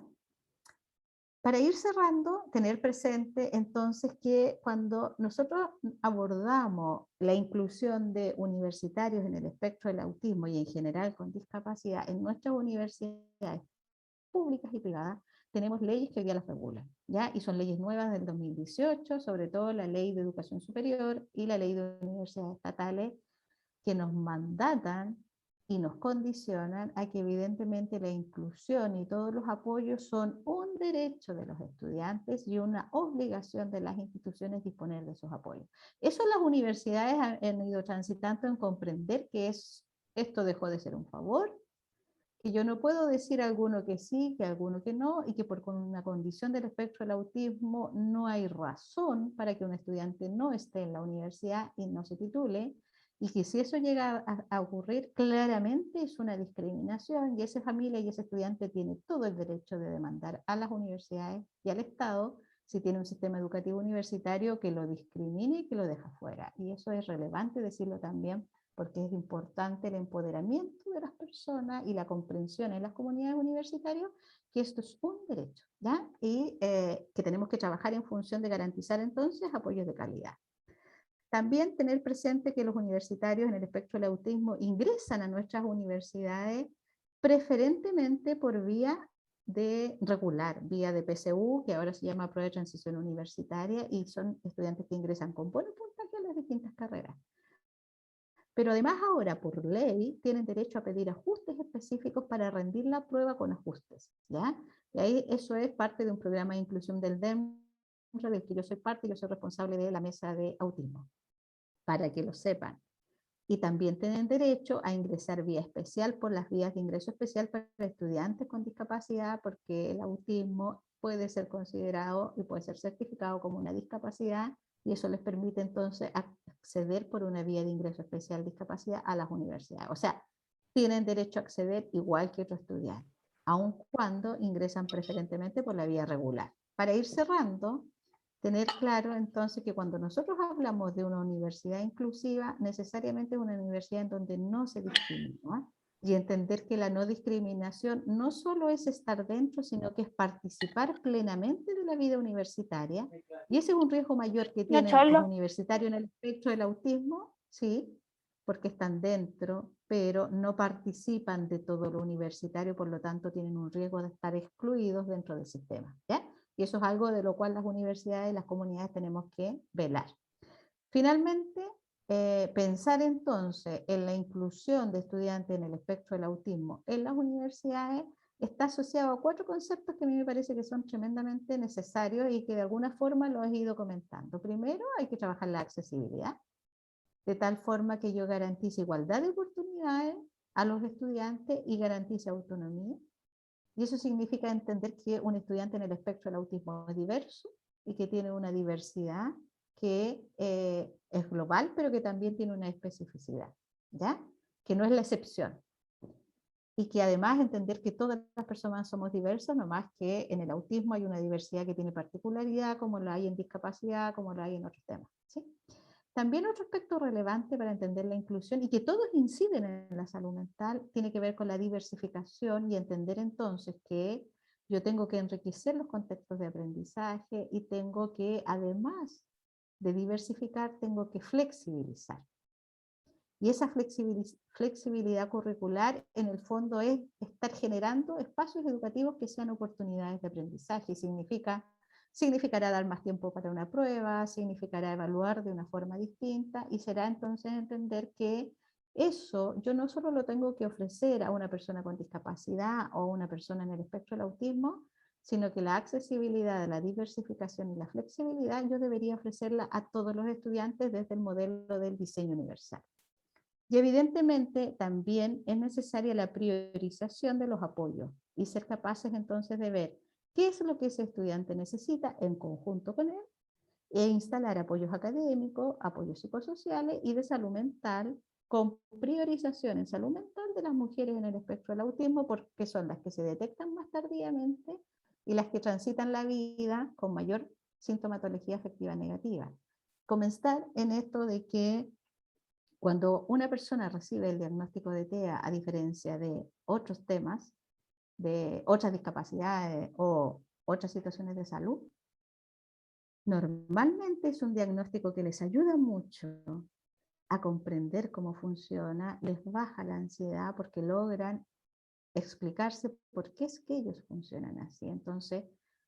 S2: Para ir cerrando, tener presente entonces que cuando nosotros abordamos la inclusión de universitarios en el espectro del autismo y en general con discapacidad en nuestras universidades públicas y privadas, tenemos leyes que hoy día las regulan, ¿ya? Y son leyes nuevas del 2018, sobre todo la Ley de Educación Superior y la Ley de Universidades Estatales, que nos mandatan y nos condicionan a que evidentemente la inclusión y todos los apoyos son un derecho de los estudiantes y una obligación de las instituciones disponer de esos apoyos. Eso las universidades han ido transitando en comprender que esto dejó de ser un favor, que yo no puedo decir a alguno que sí, que a alguno que no, y que por una condición del espectro del autismo no hay razón para que un estudiante no esté en la universidad y no se titule, y que si eso llega a ocurrir, claramente es una discriminación, y esa familia y ese estudiante tiene todo el derecho de demandar a las universidades y al Estado si tiene un sistema educativo universitario que lo discrimine y que lo deja fuera. Y eso es relevante decirlo también, porque es importante el empoderamiento de las personas y la comprensión en las comunidades universitarias que esto es un derecho, ¿ya? Y que tenemos que trabajar en función de garantizar entonces apoyos de calidad. También tener presente que los universitarios en el espectro del autismo ingresan a nuestras universidades preferentemente por vía de regular, vía de PSU, que ahora se llama Prueba de Transición Universitaria, y son estudiantes que ingresan con buenos puntajes a las distintas carreras. Pero además ahora, por ley, tienen derecho a pedir ajustes específicos para rendir la prueba con ajustes, ¿ya? Y ahí eso es parte de un programa de inclusión del DEMRA, del que yo soy parte, y yo soy responsable de la mesa de autismo, para que lo sepan. Y también tienen derecho a ingresar vía especial por las vías de ingreso especial para estudiantes con discapacidad, porque el autismo puede ser considerado y puede ser certificado como una discapacidad, y eso les permite entonces acceder por una vía de ingreso especial discapacidad a las universidades. O sea, tienen derecho a acceder igual que otros estudiantes, aun cuando ingresan preferentemente por la vía regular. Para ir cerrando, tener claro entonces que cuando nosotros hablamos de una universidad inclusiva, necesariamente es una universidad en donde no se discrimina, y entender que la no discriminación no solo es estar dentro, sino que es participar plenamente de la vida universitaria, y ese es un riesgo mayor que
S1: No,
S2: tienen los
S1: Charlo.
S2: universitarios en el espectro del autismo, sí, porque están dentro, pero no participan de todo lo universitario, por lo tanto tienen un riesgo de estar excluidos dentro del sistema, ¿ya? Y eso es algo de lo cual las universidades y las comunidades tenemos que velar. Finalmente, pensar entonces en la inclusión de estudiantes en el espectro del autismo en las universidades está asociado a 4 conceptos que a mí me parece que son tremendamente necesarios y que de alguna forma los he ido comentando. Primero, hay que trabajar la accesibilidad, de tal forma que yo garantice igualdad de oportunidades a los estudiantes y garantice autonomía. Y eso significa entender que un estudiante en el espectro del autismo es diverso y que tiene una diversidad que es global, pero que también tiene una especificidad, ¿ya? Que no es la excepción. Y que además entender que todas las personas somos diversas, no más que en el autismo hay una diversidad que tiene particularidad, como la hay en discapacidad, como la hay en otros temas, ¿sí? También otro aspecto relevante para entender la inclusión y que todos inciden en la salud mental tiene que ver con la diversificación y entender entonces que yo tengo que enriquecer los contextos de aprendizaje y tengo que, además de diversificar, tengo que flexibilizar. Y esa flexibilidad curricular en el fondo es estar generando espacios educativos que sean oportunidades de aprendizaje. Y significará dar más tiempo para una prueba, significará evaluar de una forma distinta y será entonces entender que eso yo no solo lo tengo que ofrecer a una persona con discapacidad o a una persona en el espectro del autismo, sino que la accesibilidad, la diversificación y la flexibilidad yo debería ofrecerla a todos los estudiantes desde el modelo del diseño universal. Y evidentemente también es necesaria la priorización de los apoyos y ser capaces entonces de ver qué es lo que ese estudiante necesita en conjunto con él e instalar apoyos académicos, apoyos psicosociales y de salud mental con priorización en salud mental de las mujeres en el espectro del autismo porque son las que se detectan más tardíamente y las que transitan la vida con mayor sintomatología afectiva negativa. Comenzar en esto de que cuando una persona recibe el diagnóstico de TEA, a diferencia de otros temas, de otras discapacidades o otras situaciones de salud, normalmente es un diagnóstico que les ayuda mucho a comprender cómo funciona, les baja la ansiedad porque logran explicarse por qué es que ellos funcionan así. Entonces,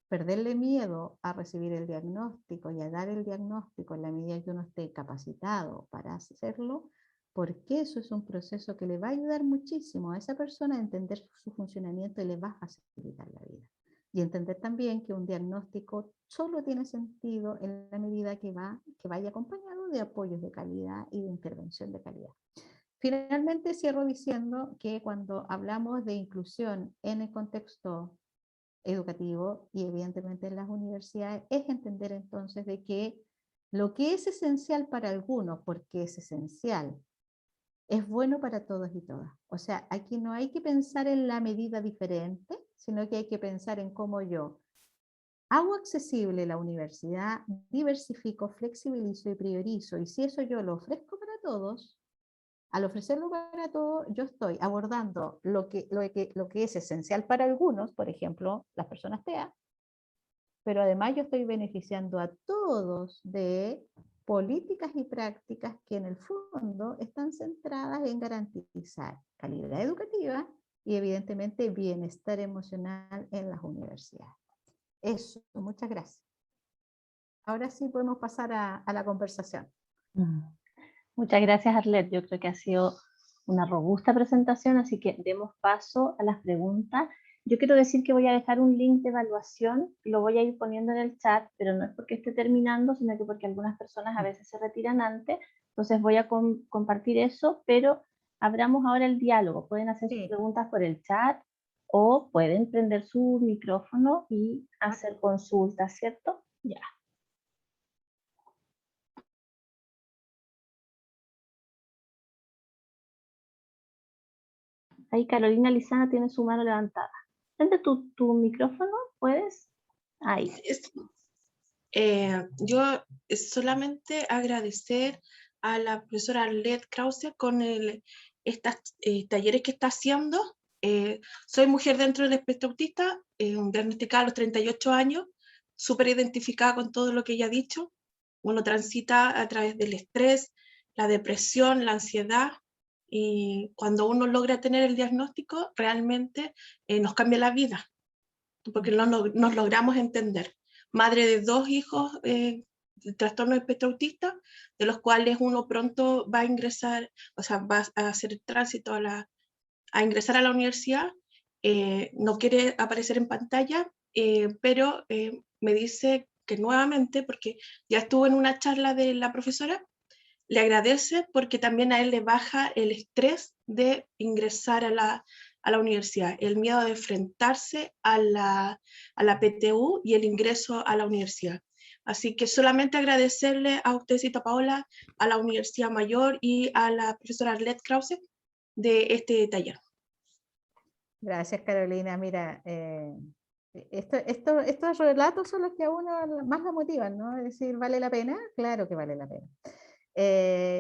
S2: perderle miedo a recibir el diagnóstico y a dar el diagnóstico en la medida que uno esté capacitado para hacerlo, porque eso es un proceso que le va a ayudar muchísimo a esa persona a entender su funcionamiento y le va a facilitar la vida. Y entender también que un diagnóstico solo tiene sentido en la medida que vaya acompañado de apoyos de calidad y de intervención de calidad. Finalmente cierro diciendo que cuando hablamos de inclusión en el contexto educativo y evidentemente en las universidades, es entender entonces de que lo que es esencial para algunos, porque es esencial, es bueno para todos y todas. O sea, aquí no hay que pensar en la medida diferente, sino que hay que pensar en cómo yo hago accesible la universidad, diversifico, flexibilizo y priorizo. Y si eso yo lo ofrezco para todos, al ofrecerlo para todos, yo estoy abordando lo que es esencial para algunos, por ejemplo, las personas TEA, pero además yo estoy beneficiando a todos de políticas y prácticas que en el fondo están centradas en garantizar calidad educativa y evidentemente bienestar emocional en las universidades. Eso, muchas gracias. Ahora sí podemos pasar a la conversación.
S1: Muchas gracias, Arlet. Yo creo que ha sido una robusta presentación, así que demos paso a las preguntas. Yo quiero decir que voy a dejar un link de evaluación, lo voy a ir poniendo en el chat, pero no es porque esté terminando, sino que porque algunas personas a veces se retiran antes. Entonces voy a compartir eso, pero abramos ahora el diálogo. Pueden hacer sus preguntas por el chat o pueden prender su micrófono y hacer consultas, ¿cierto? Ya. Ahí Carolina Lizana tiene su mano levantada. Prende tu micrófono, ¿puedes? Ahí.
S3: Yo solamente agradecer a la profesora Arlet Krause con estos talleres que está haciendo. Soy mujer dentro del espectro autista, diagnosticada a los 38 años, súper identificada con todo lo que ella ha dicho. Uno transita a través del estrés, la depresión, la ansiedad, y cuando uno logra tener el diagnóstico, realmente nos cambia la vida, porque nos logramos entender. Madre de 2 hijos de trastorno de espectro autista, de los cuales uno pronto va a ingresar, o sea, va a hacer el tránsito a ingresar a la universidad. no quiere aparecer en pantalla, pero me dice que nuevamente, porque ya estuvo en una charla de la profesora, le agradece porque también a él le baja el estrés de ingresar a la universidad, el miedo de enfrentarse a la PTU y el ingreso a la universidad. Así que solamente agradecerle a usted, Cita Paola, a la Universidad Mayor y a la profesora Arlette Krause de este taller.
S2: Gracias, Carolina. Mira, estos relatos son los que a uno más la motivan, ¿no? Es decir, ¿vale la pena? Claro que vale la pena.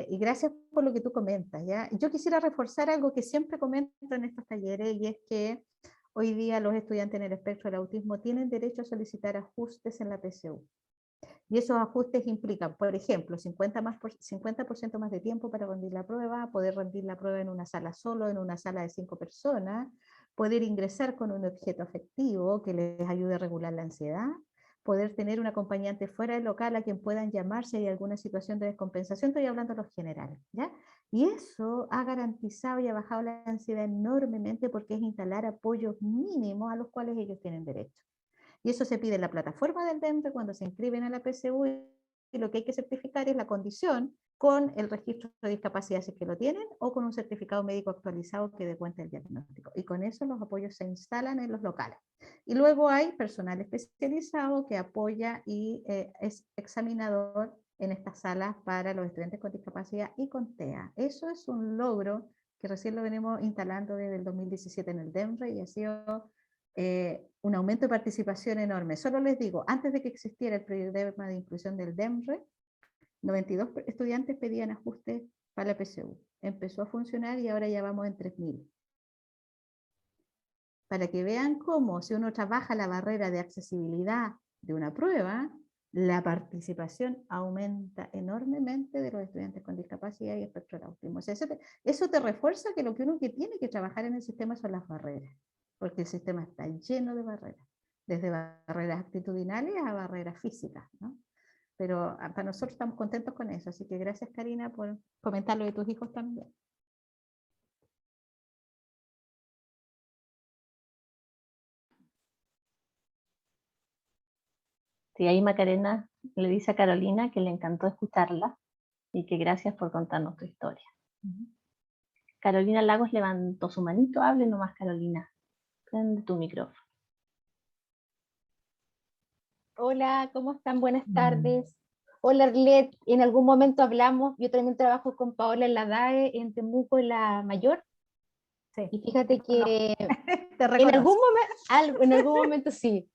S2: Y gracias por lo que tú comentas, ¿ya? Yo quisiera reforzar algo que siempre comento en estos talleres, y es que hoy día los estudiantes en el espectro del autismo tienen derecho a solicitar ajustes en la PSU. Y esos ajustes implican, por ejemplo, 50% más de tiempo para rendir la prueba, poder rendir la prueba en una sala solo, en una sala de 5 personas, poder ingresar con un objeto afectivo que les ayude a regular la ansiedad, poder tener un acompañante fuera del local a quien puedan llamar si hay alguna situación de descompensación, estoy hablando de los generales, ¿ya? Y eso ha garantizado y ha bajado la ansiedad enormemente porque es instalar apoyos mínimos a los cuales ellos tienen derecho. Y eso se pide en la plataforma del DEMRE cuando se inscriben a la PSU, y lo que hay que certificar es la condición con el registro de discapacidad si es que lo tienen, o con un certificado médico actualizado que dé cuenta del diagnóstico. Y con eso los apoyos se instalan en los locales. Y luego hay personal especializado que apoya y es examinador en estas salas para los estudiantes con discapacidad y con TEA. Eso es un logro que recién lo venimos instalando desde el 2017 en el DEMRE, y ha sido un aumento de participación enorme. Solo les digo, antes de que existiera el programa de inclusión del DEMRE, 92 estudiantes pedían ajustes para la PSU. Empezó a funcionar y ahora ya vamos en 3.000. Para que vean cómo, si uno trabaja la barrera de accesibilidad de una prueba, la participación aumenta enormemente de los estudiantes con discapacidad y espectro del autismo. O sea, eso te refuerza que lo que uno que tiene que trabajar en el sistema son las barreras, porque el sistema está lleno de barreras, desde barreras actitudinales a barreras físicas, ¿no? Pero para nosotros estamos contentos con eso, así que gracias, Karina, por comentar lo de tus hijos también.
S1: Sí, ahí Macarena le dice a Carolina que le encantó escucharla y que gracias por contarnos tu historia. Carolina Lagos levantó su manito. Hable nomás, Carolina. Prende tu micrófono.
S4: Hola, ¿cómo están? Buenas tardes. Hola, Arlette. En algún momento hablamos, yo también trabajo con Paola en la DAE, en Temuco, en la Mayor.
S2: Sí.
S4: Y fíjate que
S2: en
S4: algún momento sí.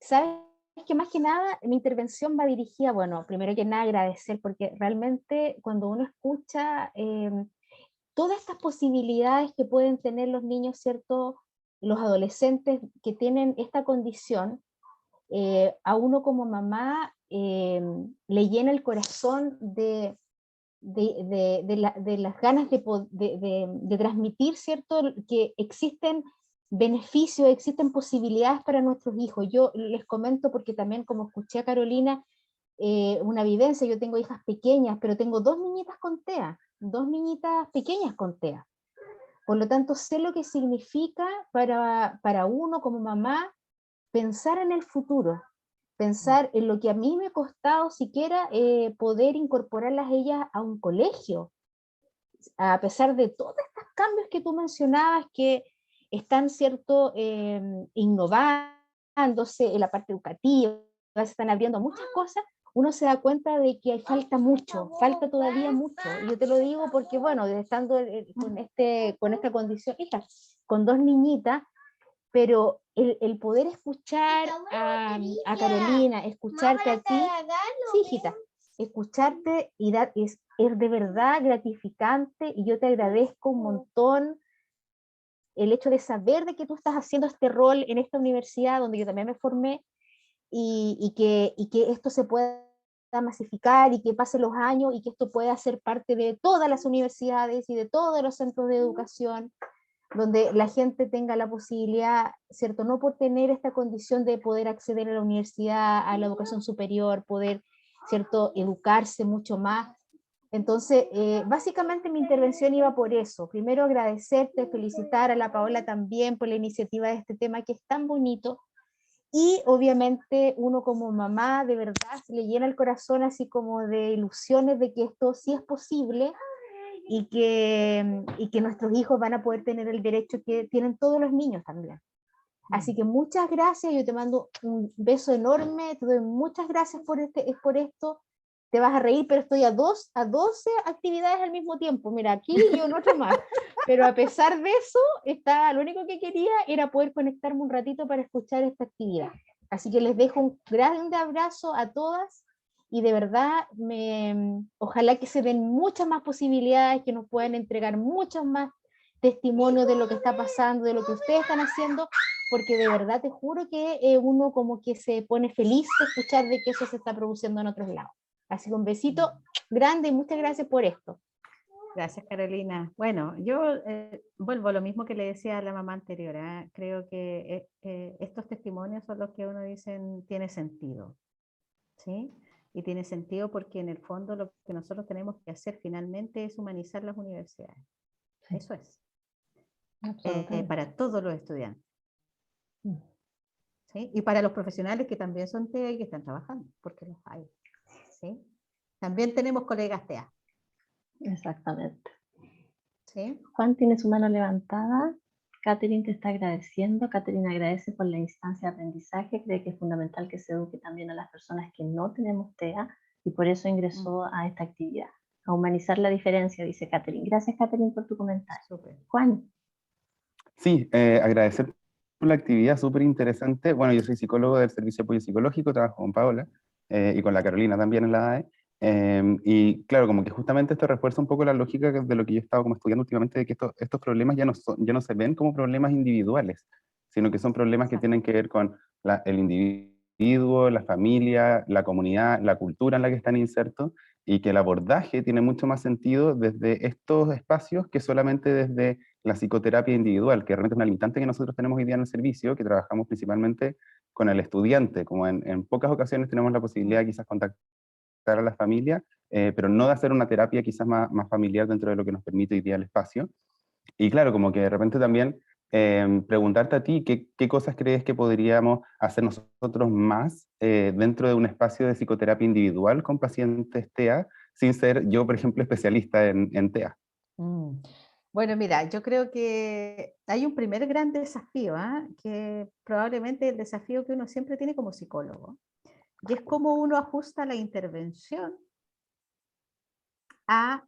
S4: ¿Sabes que más que nada mi intervención va dirigida, bueno, primero que nada agradecer, porque realmente cuando uno escucha todas estas posibilidades que pueden tener los niños, ¿cierto? Los adolescentes que tienen esta condición, a uno como mamá le llena el corazón de las ganas de transmitir, ¿cierto? Que existen beneficios, existen posibilidades para nuestros hijos. Yo les comento porque también, como escuché a Carolina, una vivencia, yo tengo hijas pequeñas, pero tengo 2 niñitas con TEA, 2 niñitas pequeñas con TEA. Por lo tanto, sé lo que significa para uno como mamá pensar en el futuro, pensar en lo que a mí me ha costado siquiera poder incorporarlas ellas a un colegio, a pesar de todos estos cambios que tú mencionabas que están, ¿cierto?, innovándose en la parte educativa, se están abriendo muchas cosas, uno se da cuenta de que falta mucho, falta todavía mucho. Y yo te lo digo porque, bueno, estando con esta condición, hija, con 2 niñitas, pero el poder escuchar a Carolina, escucharte a ti, sí, hijita, escucharte y dar, es de verdad gratificante, y yo te agradezco un montón el hecho de saber de que tú estás haciendo este rol en esta universidad donde yo también me formé, y que esto se pueda masificar y que pasen los años y que esto pueda ser parte de todas las universidades y de todos los centros de educación, donde la gente tenga la posibilidad, ¿cierto? No por tener esta condición de poder acceder a la universidad, a la educación superior, poder, ¿cierto?, educarse mucho más, Entonces, básicamente mi intervención iba por eso. Primero agradecerte, felicitar a la Paola también por la iniciativa de este tema que es tan bonito. Y obviamente uno como mamá de verdad se le llena el corazón así como de ilusiones de que esto sí es posible y que nuestros hijos van a poder tener el derecho que tienen todos los niños también. Así que muchas gracias, yo te mando un beso enorme, te doy muchas gracias por esto. Te vas a reír, pero estoy a 12 actividades al mismo tiempo. Mira, aquí y en otro más. Pero a pesar de eso, lo único que quería era poder conectarme un ratito para escuchar esta actividad. Así que les dejo un grande abrazo a todas y de verdad, ojalá que se den muchas más posibilidades, que nos puedan entregar muchos más testimonios de lo que está pasando, de lo que ustedes están haciendo, porque de verdad te juro que uno como que se pone feliz de escuchar de que eso se está produciendo en otros lados. Así que un besito grande y muchas gracias por esto.
S2: Gracias, Carolina. Bueno, yo vuelvo a lo mismo que le decía a la mamá anterior. Creo que estos testimonios son los que uno dice tiene sentido, ¿sí? Y tiene sentido porque en el fondo lo que nosotros tenemos que hacer finalmente es humanizar las universidades. Sí. Eso es. Para todos los estudiantes. ¿Sí? Y para los profesionales que también son TEA y que están trabajando, porque los hay. ¿Sí? También tenemos colegas TEA.
S1: Exactamente.
S2: ¿Sí?
S1: Juan tiene su mano levantada. Catherine te está agradeciendo. Catherine agradece por la instancia de aprendizaje. Cree que es fundamental que se eduque también a las personas que no tenemos TEA y por eso ingresó a esta actividad. A humanizar la diferencia, dice Catherine. Gracias, Catherine, por tu comentario.
S2: Súper.
S1: Juan.
S5: Sí, agradecer por la actividad, súper interesante. Bueno, yo soy psicólogo del Servicio de Apoyo Psicológico, trabajo con Paola y con la Carolina también en la AE. Y claro, como que justamente esto refuerza un poco la lógica de lo que yo he estado como estudiando últimamente, de que estos problemas ya no se ven como problemas individuales, sino que son problemas que tienen que ver con el individuo, la familia, la comunidad, la cultura en la que están insertos, y que el abordaje tiene mucho más sentido desde estos espacios que solamente desde la psicoterapia individual, que realmente es una limitante que nosotros tenemos hoy día en el servicio, que trabajamos principalmente con el estudiante, como en pocas ocasiones tenemos la posibilidad de quizás contactar a la familia, pero no de hacer una terapia quizás más familiar dentro de lo que nos permite hoy día el espacio. Y claro, como que de repente también preguntarte a ti qué cosas crees que podríamos hacer nosotros más dentro de un espacio de psicoterapia individual con pacientes TEA, sin ser yo, por ejemplo, especialista en TEA.
S2: Bueno, mira, yo creo que hay un primer gran desafío, que probablemente el desafío que uno siempre tiene como psicólogo, y es cómo uno ajusta la intervención a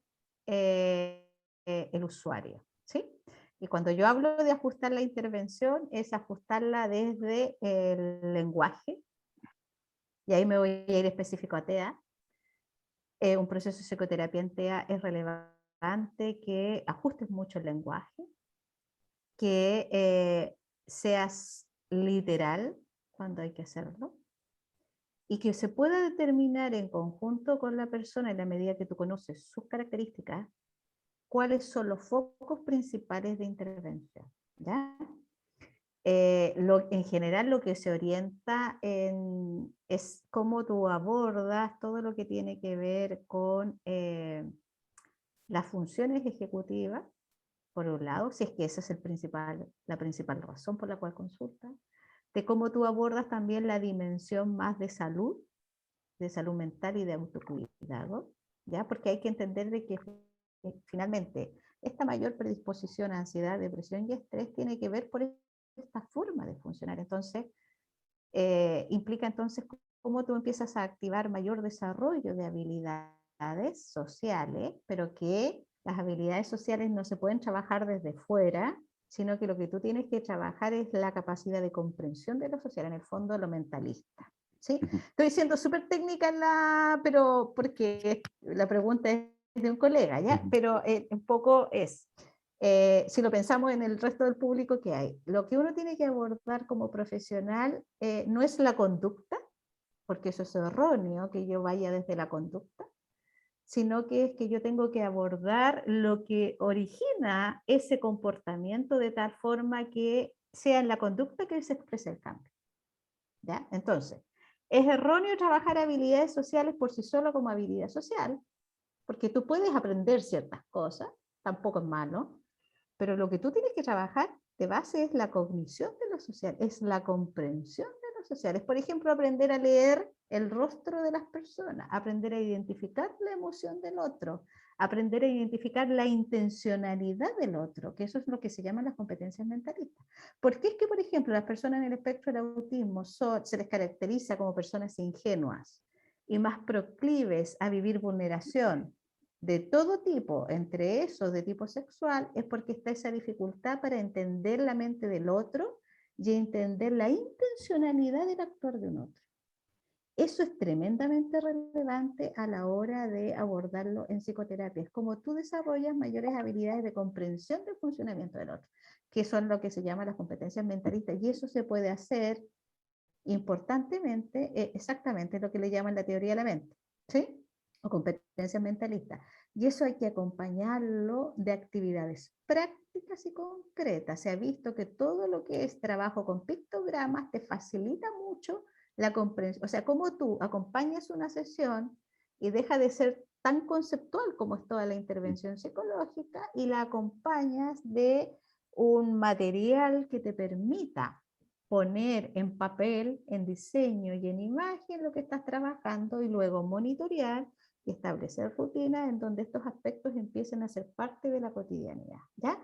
S2: el usuario, ¿sí? Y cuando yo hablo de ajustar la intervención, es ajustarla desde el lenguaje, y ahí me voy a ir específico a TEA. Un proceso de psicoterapia en TEA es relevante que ajustes mucho el lenguaje, que seas literal cuando hay que hacerlo, y que se pueda determinar en conjunto con la persona, en la medida que tú conoces sus características, cuáles son los focos principales de intervención, ¿ya? En general lo que se orienta es cómo tú abordas todo lo que tiene que ver con las funciones ejecutivas, por un lado, si es que esa es la principal razón por la cual consultas, de cómo tú abordas también la dimensión más de salud mental y de autocuidado, ¿ya? Porque hay que entender de que finalmente esta mayor predisposición a ansiedad, depresión y estrés tiene que ver por esta forma de funcionar. Entonces, implica entonces cómo tú empiezas a activar mayor desarrollo de habilidades sociales, pero que las habilidades sociales no se pueden trabajar desde fuera, sino que lo que tú tienes que trabajar es la capacidad de comprensión de lo social, en el fondo lo mentalista. ¿Sí? Estoy siendo súper técnica, pero porque la pregunta es de un colega, ¿ya? Pero un poco es, si lo pensamos en el resto del público que hay, lo que uno tiene que abordar como profesional no es la conducta, porque eso es erróneo que yo vaya desde la conducta, sino que es que yo tengo que abordar lo que origina ese comportamiento de tal forma que sea en la conducta que se exprese el cambio. ¿Ya? Entonces, es erróneo trabajar habilidades sociales por sí solo como habilidad social, porque tú puedes aprender ciertas cosas, tampoco es malo, pero lo que tú tienes que trabajar de base es la cognición de lo social, es la comprensión de lo social. Es, por ejemplo, aprender a leer el rostro de las personas, aprender a identificar la emoción del otro, aprender a identificar la intencionalidad del otro, que eso es lo que se llaman las competencias mentalistas. ¿Por qué es que, por ejemplo, las personas en el espectro del autismo se les caracteriza como personas ingenuas y más proclives a vivir vulneración de todo tipo, entre esos de tipo sexual, es porque está esa dificultad para entender la mente del otro y entender la intencionalidad del actuar de un otro? Eso es tremendamente relevante a la hora de abordarlo en psicoterapia. Es como tú desarrollas mayores habilidades de comprensión del funcionamiento del otro, que son lo que se llama las competencias mentalistas. Y eso se puede hacer importantemente, exactamente lo que le llaman la teoría de la mente, ¿sí? O competencias mentalistas. Y eso hay que acompañarlo de actividades prácticas y concretas. Se ha visto que todo lo que es trabajo con pictogramas te facilita mucho la comprensión. O sea, como tú acompañas una sesión y deja de ser tan conceptual como es toda la intervención psicológica y la acompañas de un material que te permita poner en papel, en diseño y en imagen lo que estás trabajando y luego monitorear y establecer rutinas en donde estos aspectos empiecen a ser parte de la cotidianidad. ¿Ya?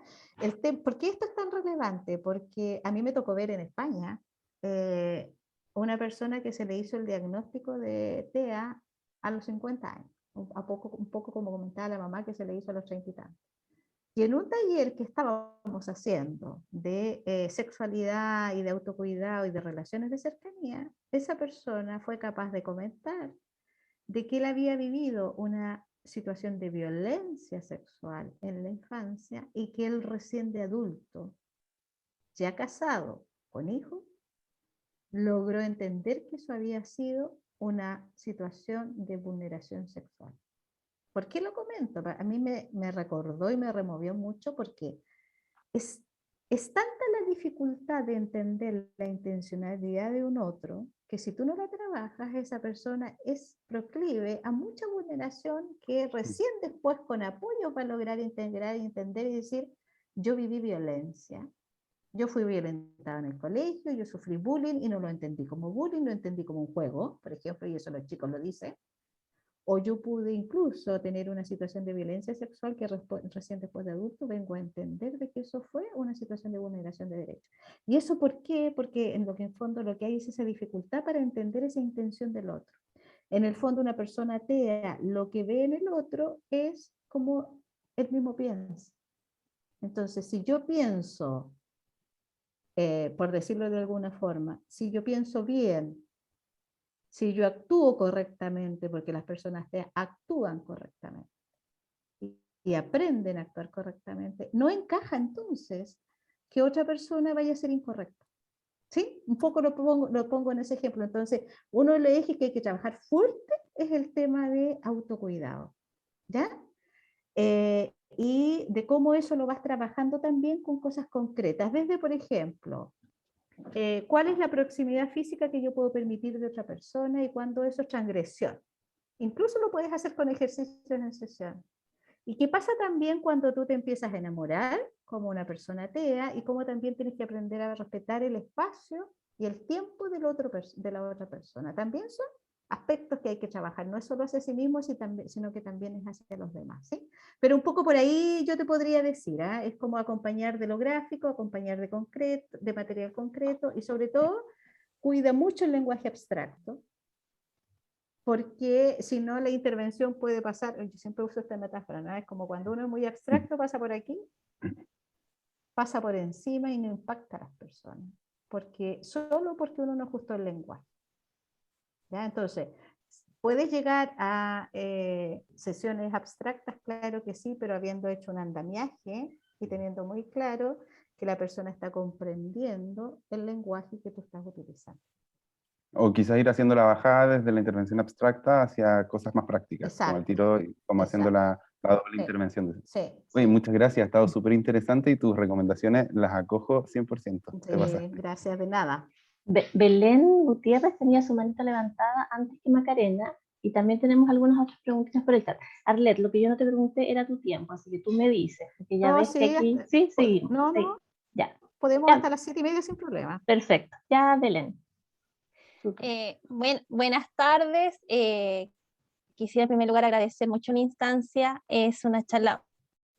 S2: ¿Por qué esto es tan relevante? Porque a mí me tocó ver en España una persona que se le hizo el diagnóstico de TEA a los 50 años, un poco como comentaba la mamá que se le hizo a los 30 y tantos. Y en un taller que estábamos haciendo de sexualidad y de autocuidado y de relaciones de cercanía, esa persona fue capaz de comentar de que él había vivido una situación de violencia sexual en la infancia y que él recién de adulto, ya casado con hijos, logró entender que eso había sido una situación de vulneración sexual. ¿Por qué lo comento? A mí me recordó y me removió mucho porque es tanta la dificultad de entender la intencionalidad de un otro que si tú no la trabajas, esa persona es proclive a mucha vulneración que recién después con apoyo va a lograr integrar, entender y decir, yo viví violencia. Yo fui violentada en el colegio, yo sufrí bullying y no lo entendí como bullying, lo entendí como un juego, por ejemplo, y eso los chicos lo dicen. O yo pude incluso tener una situación de violencia sexual que recién después de adulto vengo a entender de que eso fue una situación de vulneración de derechos. ¿Y eso por qué? Porque en fondo lo que hay es esa dificultad para entender esa intención del otro. En el fondo una persona atea lo que ve en el otro es como él mismo piensa. Entonces, si yo pienso, por decirlo de alguna forma, si yo pienso bien, si yo actúo correctamente, porque las personas actúan correctamente y aprenden a actuar correctamente, no encaja entonces que otra persona vaya a ser incorrecta. ¿Sí? Un poco lo pongo en ese ejemplo. Entonces, uno de los ejes que hay que trabajar fuerte es el tema de autocuidado. ¿Ya? Y de cómo eso lo vas trabajando también con cosas concretas. Desde, por ejemplo, ¿cuál es la proximidad física que yo puedo permitir de otra persona y cuándo eso es transgresión? Incluso lo puedes hacer con ejercicios en sesión. ¿Y qué pasa también cuando tú te empiezas a enamorar como una persona atea y cómo también tienes que aprender a respetar el espacio y el tiempo de la otra persona? También son aspectos que hay que trabajar, no es solo hacia sí mismo, sino que también es hacia los demás. ¿Sí? Pero un poco por ahí yo te podría decir, es como acompañar de lo gráfico, acompañar de material concreto y sobre todo cuida mucho el lenguaje abstracto, porque si no la intervención puede pasar, yo siempre uso esta metáfora, ¿no? Es como cuando uno es muy abstracto, pasa por aquí, pasa por encima y no impacta a las personas, solo porque uno no ajustó el lenguaje. ¿Ya? Entonces, ¿puedes llegar a sesiones abstractas? Claro que sí, pero habiendo hecho un andamiaje y teniendo muy claro que la persona está comprendiendo el lenguaje que tú estás utilizando.
S5: O quizás ir haciendo la bajada desde la intervención abstracta hacia cosas más prácticas, como el tiro, como haciendo la doble intervención.
S2: Sí.
S5: Oye, muchas gracias, ha estado súper interesante y tus recomendaciones las acojo 100%. Te pasaste.
S2: Gracias, de nada.
S1: Belén Gutiérrez tenía su manita levantada antes que Macarena. Y también tenemos algunas otras preguntas por el chat. Arlet, lo que yo no te pregunté era tu tiempo, así que tú me dices, porque ya
S2: Oh,
S1: ves que
S2: sí,
S1: aquí... Sí, seguimos.
S2: no,
S1: Sí,
S2: no,
S1: ya,
S2: podemos
S1: ya,
S2: hasta las 7:30 sin problema.
S1: perfecto. Ya, Belén.
S6: Buenas tardes. Quisiera en primer lugar agradecer mucho la instancia. Es una charla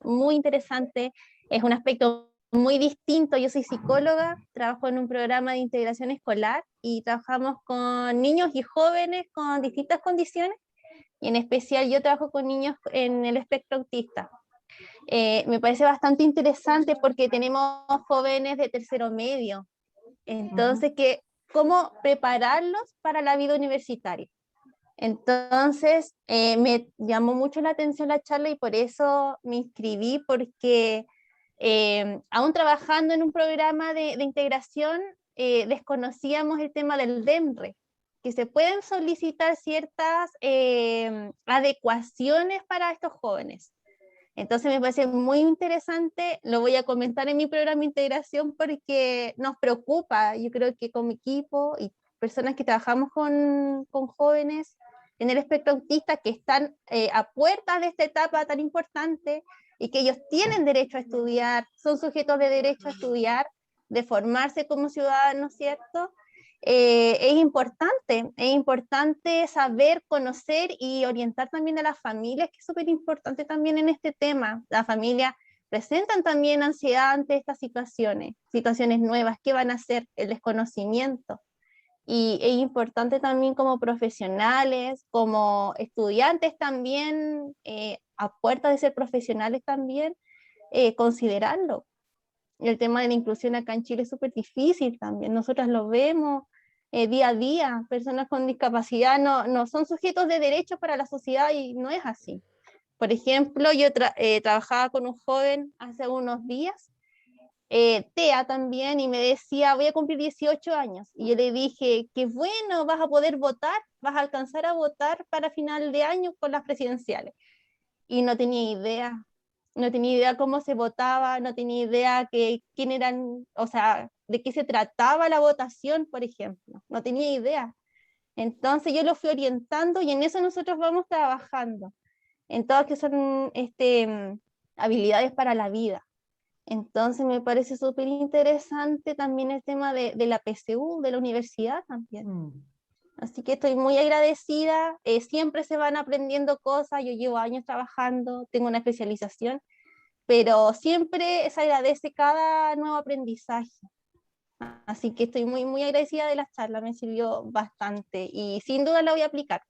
S6: muy interesante, es un aspecto muy distinto. Yo soy psicóloga, trabajo en un programa de integración escolar y trabajamos con niños y jóvenes con distintas condiciones, y en especial yo trabajo con niños en el espectro autista. Me parece bastante interesante porque tenemos jóvenes de tercero medio, entonces cómo prepararlos para la vida universitaria. Entonces, me llamó mucho la atención la charla y por eso me inscribí, porque aún trabajando en un programa de integración, desconocíamos el tema del DEMRE, que se pueden solicitar ciertas adecuaciones para estos jóvenes. Entonces me parece muy interesante, lo voy a comentar en mi programa de integración porque nos preocupa. Yo creo que como equipo y personas que trabajamos con jóvenes en el espectro autista que están a puertas de esta etapa tan importante y que ellos tienen derecho a estudiar, son sujetos de derecho a estudiar, de formarse como ciudadanos, ¿cierto? Es importante saber, conocer y orientar también a las familias, que es súper importante también en este tema. Las familias presentan también ansiedad ante estas situaciones nuevas. ¿Qué van a hacer? El desconocimiento. Y es importante también como profesionales, como estudiantes también, a puerta de ser profesionales también, considerarlo. El tema de la inclusión acá en Chile es súper difícil también. Nosotras lo vemos día a día. Personas con discapacidad no son sujetos de derechos para la sociedad y no es así. Por ejemplo, yo trabajaba con un joven hace unos días, TEA también, y me decía, voy a cumplir 18 años. Y yo le dije, qué bueno, vas a poder votar, vas a alcanzar a votar para final de año con las presidenciales. Y no tenía idea cómo se votaba, no tenía idea quién eran, o sea, de qué se trataba la votación, por ejemplo, no tenía idea. Entonces yo lo fui orientando y en eso nosotros vamos trabajando, en todas que son habilidades para la vida. Entonces me parece súper interesante también el tema de la PSU, de la universidad también. Así que estoy muy agradecida, siempre se van aprendiendo cosas, yo llevo años trabajando, tengo una especialización, pero siempre se agradece cada nuevo aprendizaje. Así que estoy muy, muy agradecida de la charla, me sirvió bastante y sin duda la voy a aplicar.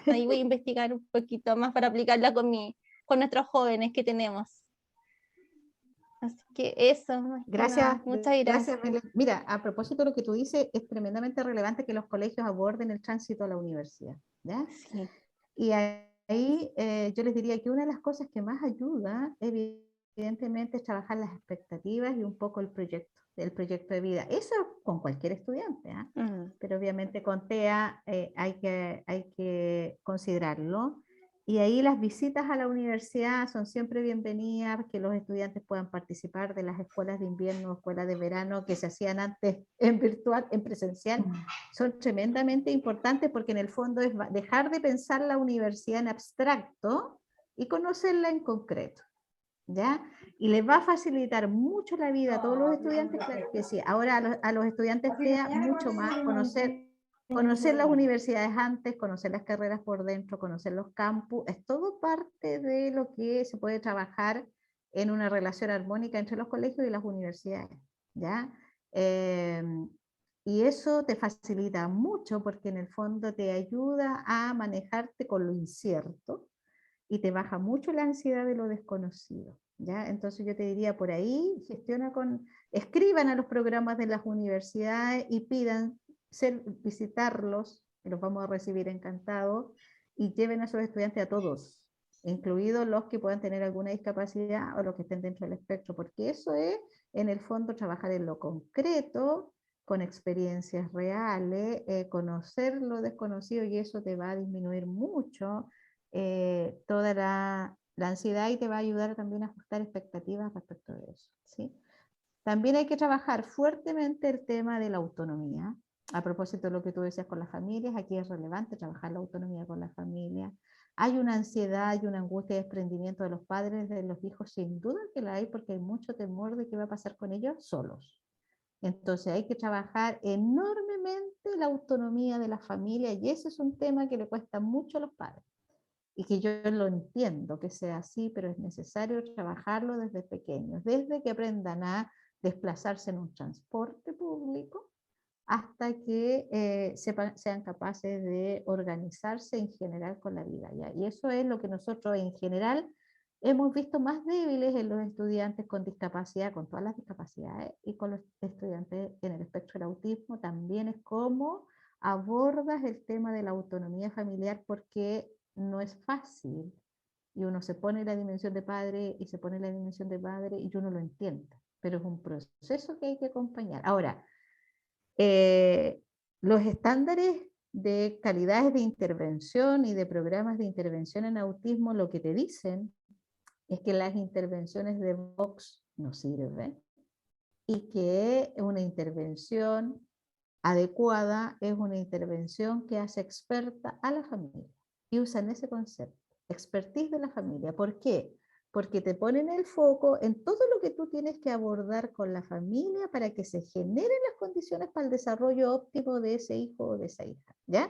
S6: Ahí voy a investigar un poquito más para aplicarla con nuestros jóvenes que tenemos. Así que eso,
S2: Gracias,
S6: muchas gracias.
S2: Belén. Mira, a propósito de lo que tú dices, es tremendamente relevante que los colegios aborden el tránsito a la universidad, ¿ya?
S6: Sí.
S2: Y ahí yo les diría que una de las cosas que más ayuda, evidentemente, es trabajar las expectativas y un poco el proyecto de vida. Eso con cualquier estudiante, ¿eh? Pero obviamente con TEA hay que considerarlo. Y ahí las visitas a la universidad son siempre bienvenidas, que los estudiantes puedan participar de las escuelas de invierno, escuelas de verano que se hacían antes en virtual, en presencial, son tremendamente importantes porque en el fondo es dejar de pensar la universidad en abstracto y conocerla en concreto, ¿ya? Y les va a facilitar mucho la vida a todos los estudiantes, claro que sí. Ahora a los estudiantes queda mucho más conocer las universidades antes, conocer las carreras por dentro, conocer los campus, es todo parte de lo que se puede trabajar en una relación armónica entre los colegios y las universidades, ¿ya? Y eso te facilita mucho porque en el fondo te ayuda a manejarte con lo incierto y te baja mucho la ansiedad de lo desconocido, ¿ya? Entonces yo te diría por ahí, escriban a los programas de las universidades y pidan visitarlos, y los vamos a recibir encantados, y lleven a esos estudiantes a todos, incluidos los que puedan tener alguna discapacidad o los que estén dentro del espectro, porque eso es, en el fondo, trabajar en lo concreto, con experiencias reales, conocer lo desconocido, y eso te va a disminuir mucho toda la ansiedad y te va a ayudar también a ajustar expectativas respecto de eso, ¿sí? También hay que trabajar fuertemente el tema de la autonomía, A propósito de lo que tú decías con las familias, aquí es relevante trabajar la autonomía con la familia. Hay una ansiedad y una angustia de desprendimiento de los padres, de los hijos, sin duda que la hay, porque hay mucho temor de qué va a pasar con ellos solos. Entonces hay que trabajar enormemente la autonomía de la familia, y ese es un tema que le cuesta mucho a los padres. Y que yo lo entiendo que sea así, pero es necesario trabajarlo desde pequeños, desde que aprendan a desplazarse en un transporte público hasta que sean capaces de organizarse en general con la vida. ¿ya? Y eso es lo que nosotros en general hemos visto más débiles en los estudiantes con discapacidad, con todas las discapacidades, y con los estudiantes en el espectro del autismo, también es cómo abordas el tema de la autonomía familiar, porque no es fácil, y uno se pone la dimensión de padre y se pone la dimensión de madre y uno lo entiende, pero es un proceso que hay que acompañar. Ahora, los estándares de calidades de intervención y de programas de intervención en autismo lo que te dicen es que las intervenciones de Vox no sirven y que una intervención adecuada es una intervención que hace experta a la familia, y usan ese concepto, expertise de la familia. ¿Por qué? Porque te ponen el foco en todo lo que tú tienes que abordar con la familia para que se generen las condiciones para el desarrollo óptimo de ese hijo o de esa hija, ¿ya?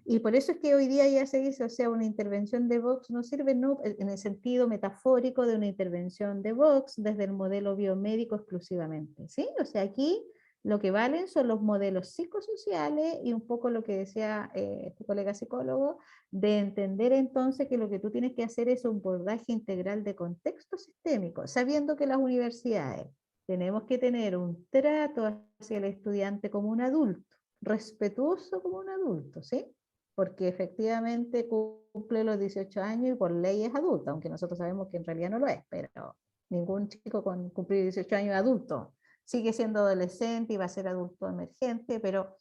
S2: Y por eso es que hoy día ya se dice, o sea, una intervención de Vox no sirve, no, en el sentido metafórico de una intervención de Vox desde el modelo biomédico exclusivamente, ¿sí? O sea, aquí lo que valen son los modelos psicosociales y un poco lo que decía tu colega psicólogo, de entender entonces que lo que tú tienes que hacer es un abordaje integral de contexto sistémico, sabiendo que las universidades tenemos que tener un trato hacia el estudiante como un adulto, respetuoso como un adulto, ¿sí? Porque efectivamente cumple los 18 años y por ley es adulto, aunque nosotros sabemos que en realidad no lo es, pero ningún chico con cumplir 18 años es adulto. Sigue siendo adolescente y va a ser adulto emergente, pero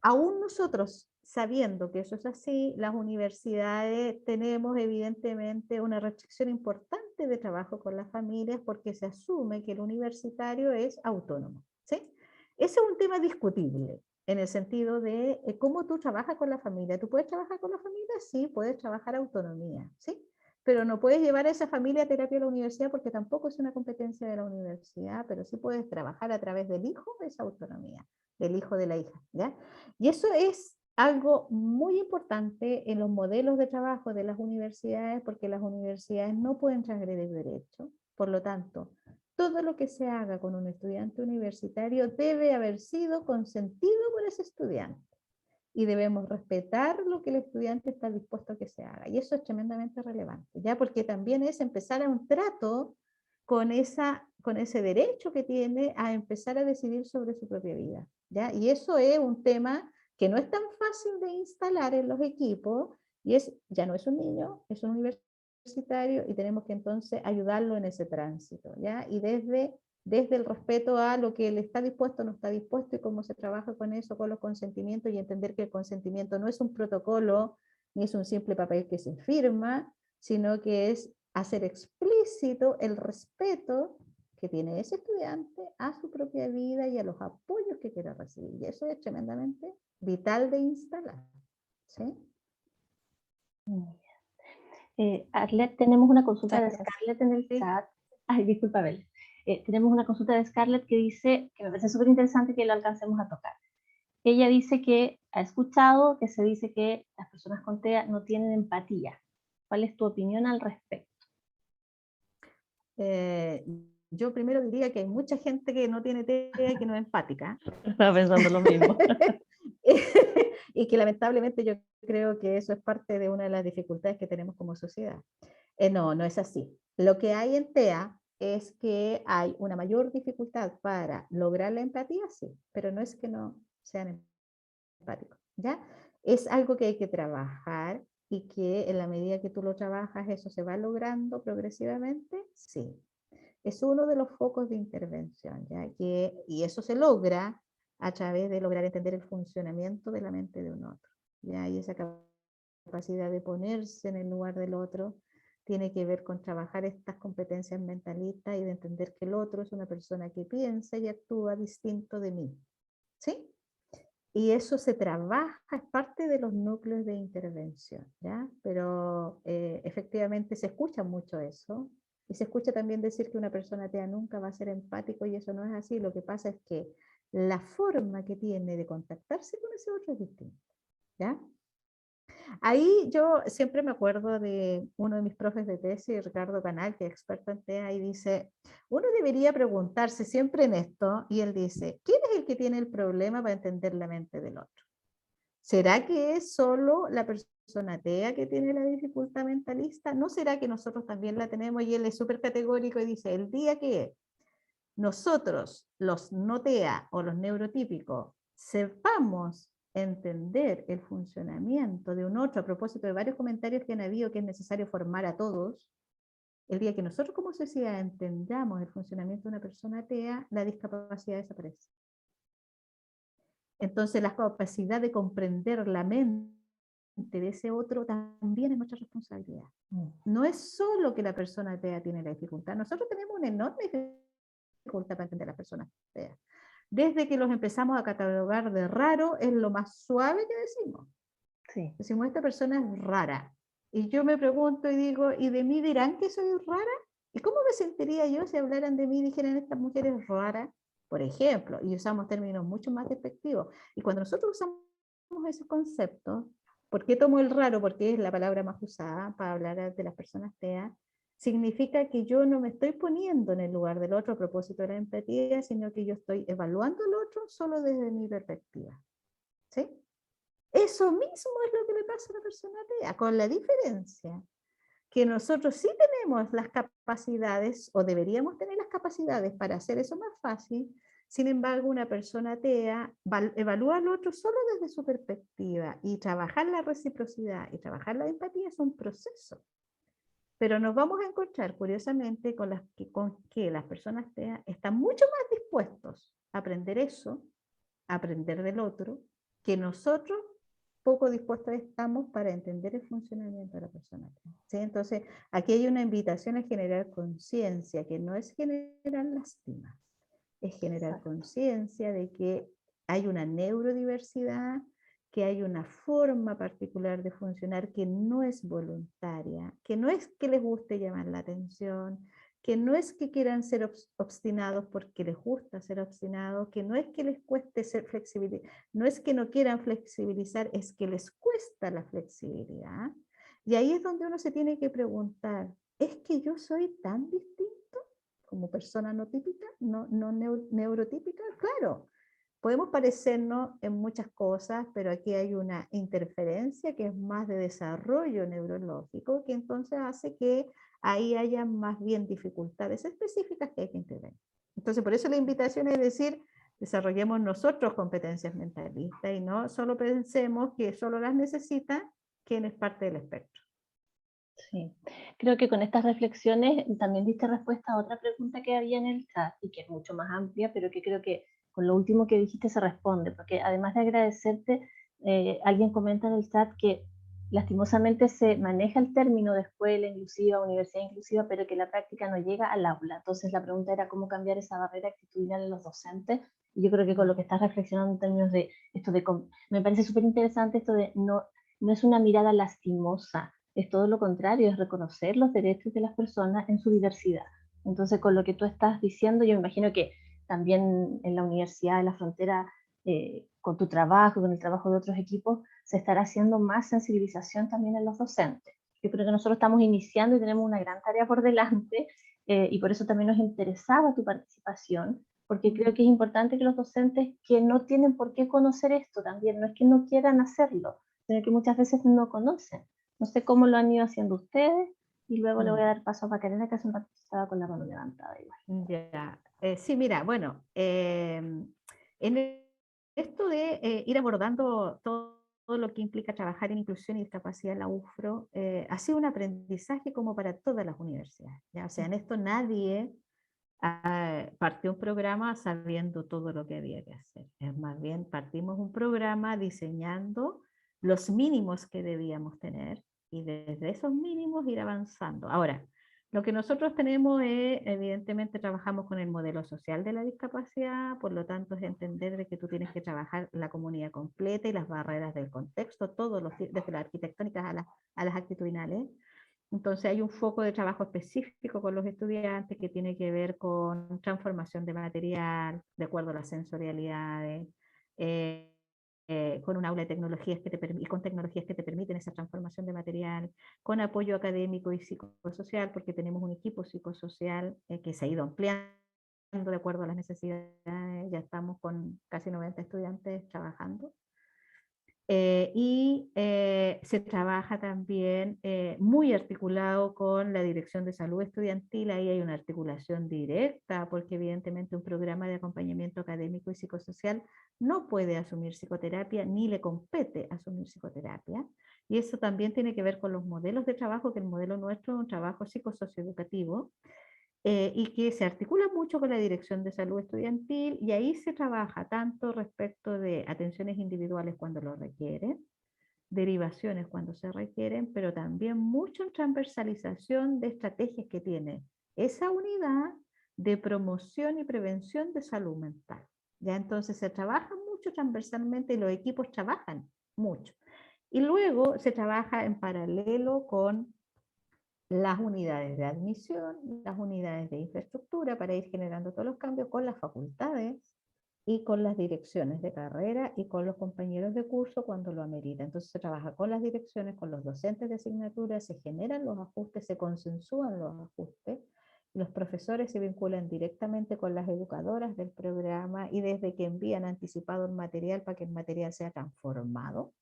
S2: aún nosotros, sabiendo que eso es así, las universidades tenemos evidentemente una restricción importante de trabajo con las familias, porque se asume que el universitario es autónomo, ¿sí? Ese es un tema discutible en el sentido de cómo tú trabajas con la familia. ¿Tú puedes trabajar con la familia? Sí, puedes trabajar autonomía, ¿sí? Pero no puedes llevar a esa familia a terapia a la universidad, porque tampoco es una competencia de la universidad, pero sí puedes trabajar a través del hijo esa autonomía, del hijo de la hija, ¿ya? Y eso es algo muy importante en los modelos de trabajo de las universidades, porque las universidades no pueden transgredir derechos. Por lo tanto, todo lo que se haga con un estudiante universitario debe haber sido consentido por ese estudiante, y debemos respetar lo que el estudiante está dispuesto a que se haga. Y eso es tremendamente relevante, ¿ya? Porque también es empezar a un trato con ese derecho que tiene a empezar a decidir sobre su propia vida, ¿ya? Y eso es un tema que no es tan fácil de instalar en los equipos, y ya no es un niño, es un universitario, y tenemos que entonces ayudarlo en ese tránsito, ¿ya? Y desde el respeto a lo que él está dispuesto o no está dispuesto, y cómo se trabaja con eso, con los consentimientos, y entender que el consentimiento no es un protocolo, ni es un simple papel que se firma, sino que es hacer explícito el respeto que tiene ese estudiante a su propia vida y a los apoyos que quiera recibir. Y eso es tremendamente vital de instalar, ¿sí?
S1: Arlet, tenemos una consulta de
S2: Muchas gracias.
S1: Scarlett en el
S2: Sí.
S1: chat. Ay, disculpa, Bel. Tenemos una consulta de Scarlett que dice, que me parece súper interesante que lo alcancemos a tocar. Ella dice que ha escuchado que se dice que las personas con TEA no tienen empatía. ¿Cuál es tu opinión al respecto?
S2: Yo primero diría que hay mucha gente que no tiene TEA y que no es empática.
S1: Estaba pensando lo mismo.
S2: Y que lamentablemente yo creo que eso es parte de una de las dificultades que tenemos como sociedad. No, no es así. Lo que hay en TEA es que hay una mayor dificultad para lograr la empatía, sí, pero no es que no sean empáticos, ¿ya? Es algo que hay que trabajar, y que en la medida que tú lo trabajas, eso se va logrando progresivamente, sí. Es uno de los focos de intervención, ¿ya? Y eso se logra a través de lograr entender el funcionamiento de la mente de un otro, ¿ya? Y esa capacidad de ponerse en el lugar del otro tiene que ver con trabajar estas competencias mentalistas y de entender que el otro es una persona que piensa y actúa distinto de mí, ¿sí? y eso se trabaja, es parte de los núcleos de intervención, ¿ya? Pero efectivamente se escucha mucho eso, y se escucha también decir que una persona TEA nunca va a ser empático, y eso no es así. Lo que pasa es que la forma que tiene de contactarse con ese otro es distinta, ¿ya? Ahí yo siempre me acuerdo de uno de mis profes de tesis, Ricardo Canal, que es experto en TEA, y dice, uno debería preguntarse siempre en esto, y él dice, ¿quién es el que tiene el problema para entender la mente del otro? ¿Será que es solo la persona TEA que tiene la dificultad mentalista? ¿No será que nosotros también la tenemos? Y él es súper categórico y dice, el día que nosotros, los no TEA o los neurotípicos, sepamos entender el funcionamiento de un otro, a propósito de varios comentarios que han habido que es necesario formar a todos, el día que nosotros como sociedad entendamos el funcionamiento de una persona TEA, la discapacidad desaparece. Entonces la capacidad de comprender la mente de ese otro también es nuestra responsabilidad. No es solo que la persona TEA tiene la dificultad, nosotros tenemos una enorme dificultad para entender a las personas TEA. Desde que los empezamos a catalogar de raro, es lo más suave que decimos.
S1: Sí.
S2: Decimos, esta persona es rara. Y yo me pregunto y digo, ¿y de mí dirán que soy rara? ¿Y cómo me sentiría yo si hablaran de mí y dijeran, esta mujer es rara? Por ejemplo, y usamos términos mucho más despectivos. Y cuando nosotros usamos ese concepto, ¿por qué tomo el raro? Porque es la palabra más usada para hablar de las personas TEA. Significa que yo no me estoy poniendo en el lugar del otro a propósito de la empatía, sino que yo estoy evaluando al otro solo desde mi perspectiva. ¿Sí? Eso mismo es lo que le pasa a la persona TEA, con la diferencia que nosotros sí tenemos las capacidades, o deberíamos tener las capacidades para hacer eso más fácil. Sin embargo, una persona TEA evalúa al otro solo desde su perspectiva, y trabajar la reciprocidad y trabajar la empatía es un proceso. Pero nos vamos a encontrar, curiosamente, con que las personas TEA están mucho más dispuestos a aprender eso, a aprender del otro, que nosotros poco dispuestos estamos para entender el funcionamiento de la persona. ¿Sí? Entonces, aquí hay una invitación a generar conciencia, que no es generar lástima, es generar conciencia de que hay una neurodiversidad, que hay una forma particular de funcionar que no es voluntaria, que no es que les guste llamar la atención, que no es que quieran ser obstinados porque les gusta ser obstinados, que no es que les cueste ser flexibles, no es que no quieran flexibilizar, es que les cuesta la flexibilidad. Y ahí es donde uno se tiene que preguntar, ¿es que yo soy tan distinto como persona no típica, no neurotípica? Claro, podemos parecernos en muchas cosas, pero aquí hay una interferencia que es más de desarrollo neurológico, que entonces hace que ahí haya más bien dificultades específicas que hay que intervenir. Entonces, por eso la invitación es decir, desarrollemos nosotros competencias mentalistas y no solo pensemos que solo las necesita quien es parte del espectro.
S1: Sí, creo que con estas reflexiones también diste respuesta a otra pregunta que había en el chat y que es mucho más amplia, pero que creo que con lo último que dijiste se responde, porque además de agradecerte, alguien comenta en el chat que lastimosamente se maneja el término de escuela inclusiva, universidad inclusiva, pero que la práctica no llega al aula. Entonces la pregunta era cómo cambiar esa barrera actitudinal en los docentes. Y yo creo que con lo que estás reflexionando en términos de esto de, me parece súper interesante esto de no es una mirada lastimosa, es todo lo contrario, es reconocer los derechos de las personas en su diversidad. Entonces, con lo que tú estás diciendo, yo me imagino que también en la universidad, en la frontera, con tu trabajo, con el trabajo de otros equipos, se estará haciendo más sensibilización también en los docentes. Yo creo que nosotros estamos iniciando y tenemos una gran tarea por delante, y por eso también nos interesaba tu participación, porque creo que es importante que los docentes que no tienen por qué conocer esto también, no es que no quieran hacerlo, sino que muchas veces no conocen. No sé cómo lo han ido haciendo ustedes, y luego le voy a dar paso a Macarena, que hace un rato estaba con la mano levantada igual.
S2: Ya. Sí, mira, bueno, en esto de ir abordando todo lo que implica trabajar en inclusión y discapacidad en la UFRO, ha sido un aprendizaje como para todas las universidades, ¿ya? O sea, en esto nadie partió un programa sabiendo todo lo que había que hacer. Es más bien, partimos un programa diseñando los mínimos que debíamos tener, y desde esos mínimos ir avanzando. Ahora, Lo que nosotros tenemos es, evidentemente, trabajamos con el modelo social de la discapacidad, por lo tanto es entender de que tú tienes que trabajar la comunidad completa y las barreras del contexto, desde las arquitectónicas a las actitudinales. Entonces hay un foco de trabajo específico con los estudiantes que tiene que ver con transformación de material, de acuerdo a las sensorialidades, eh, con un aula de tecnologías y con tecnologías que te permiten esa transformación de material, con apoyo académico y psicosocial, porque tenemos un equipo psicosocial que se ha ido ampliando de acuerdo a las necesidades, ya estamos con casi 90 estudiantes trabajando. Se trabaja también muy articulado con la Dirección de Salud Estudiantil, ahí hay una articulación directa, porque evidentemente un programa de acompañamiento académico y psicosocial no puede asumir psicoterapia, ni le compete asumir psicoterapia, y eso también tiene que ver con los modelos de trabajo, que el modelo nuestro es un trabajo psicosocioeducativo, y que se articula mucho con la Dirección de Salud Estudiantil, y ahí se trabaja tanto respecto de atenciones individuales cuando lo requieren, derivaciones cuando se requieren, pero también mucho en transversalización de estrategias que tiene esa unidad de promoción y prevención de salud mental. Ya entonces se trabaja mucho transversalmente y los equipos trabajan mucho. Y luego se trabaja en paralelo con las unidades de admisión, las unidades de infraestructura para ir generando todos los cambios con las facultades y con las direcciones de carrera y con los compañeros de curso cuando lo amerita. Entonces se trabaja con las direcciones, con los docentes de asignatura, se generan los ajustes, se consensúan los ajustes, los profesores se vinculan directamente con las educadoras del programa y desde que envían anticipado el material para que el material sea transformado,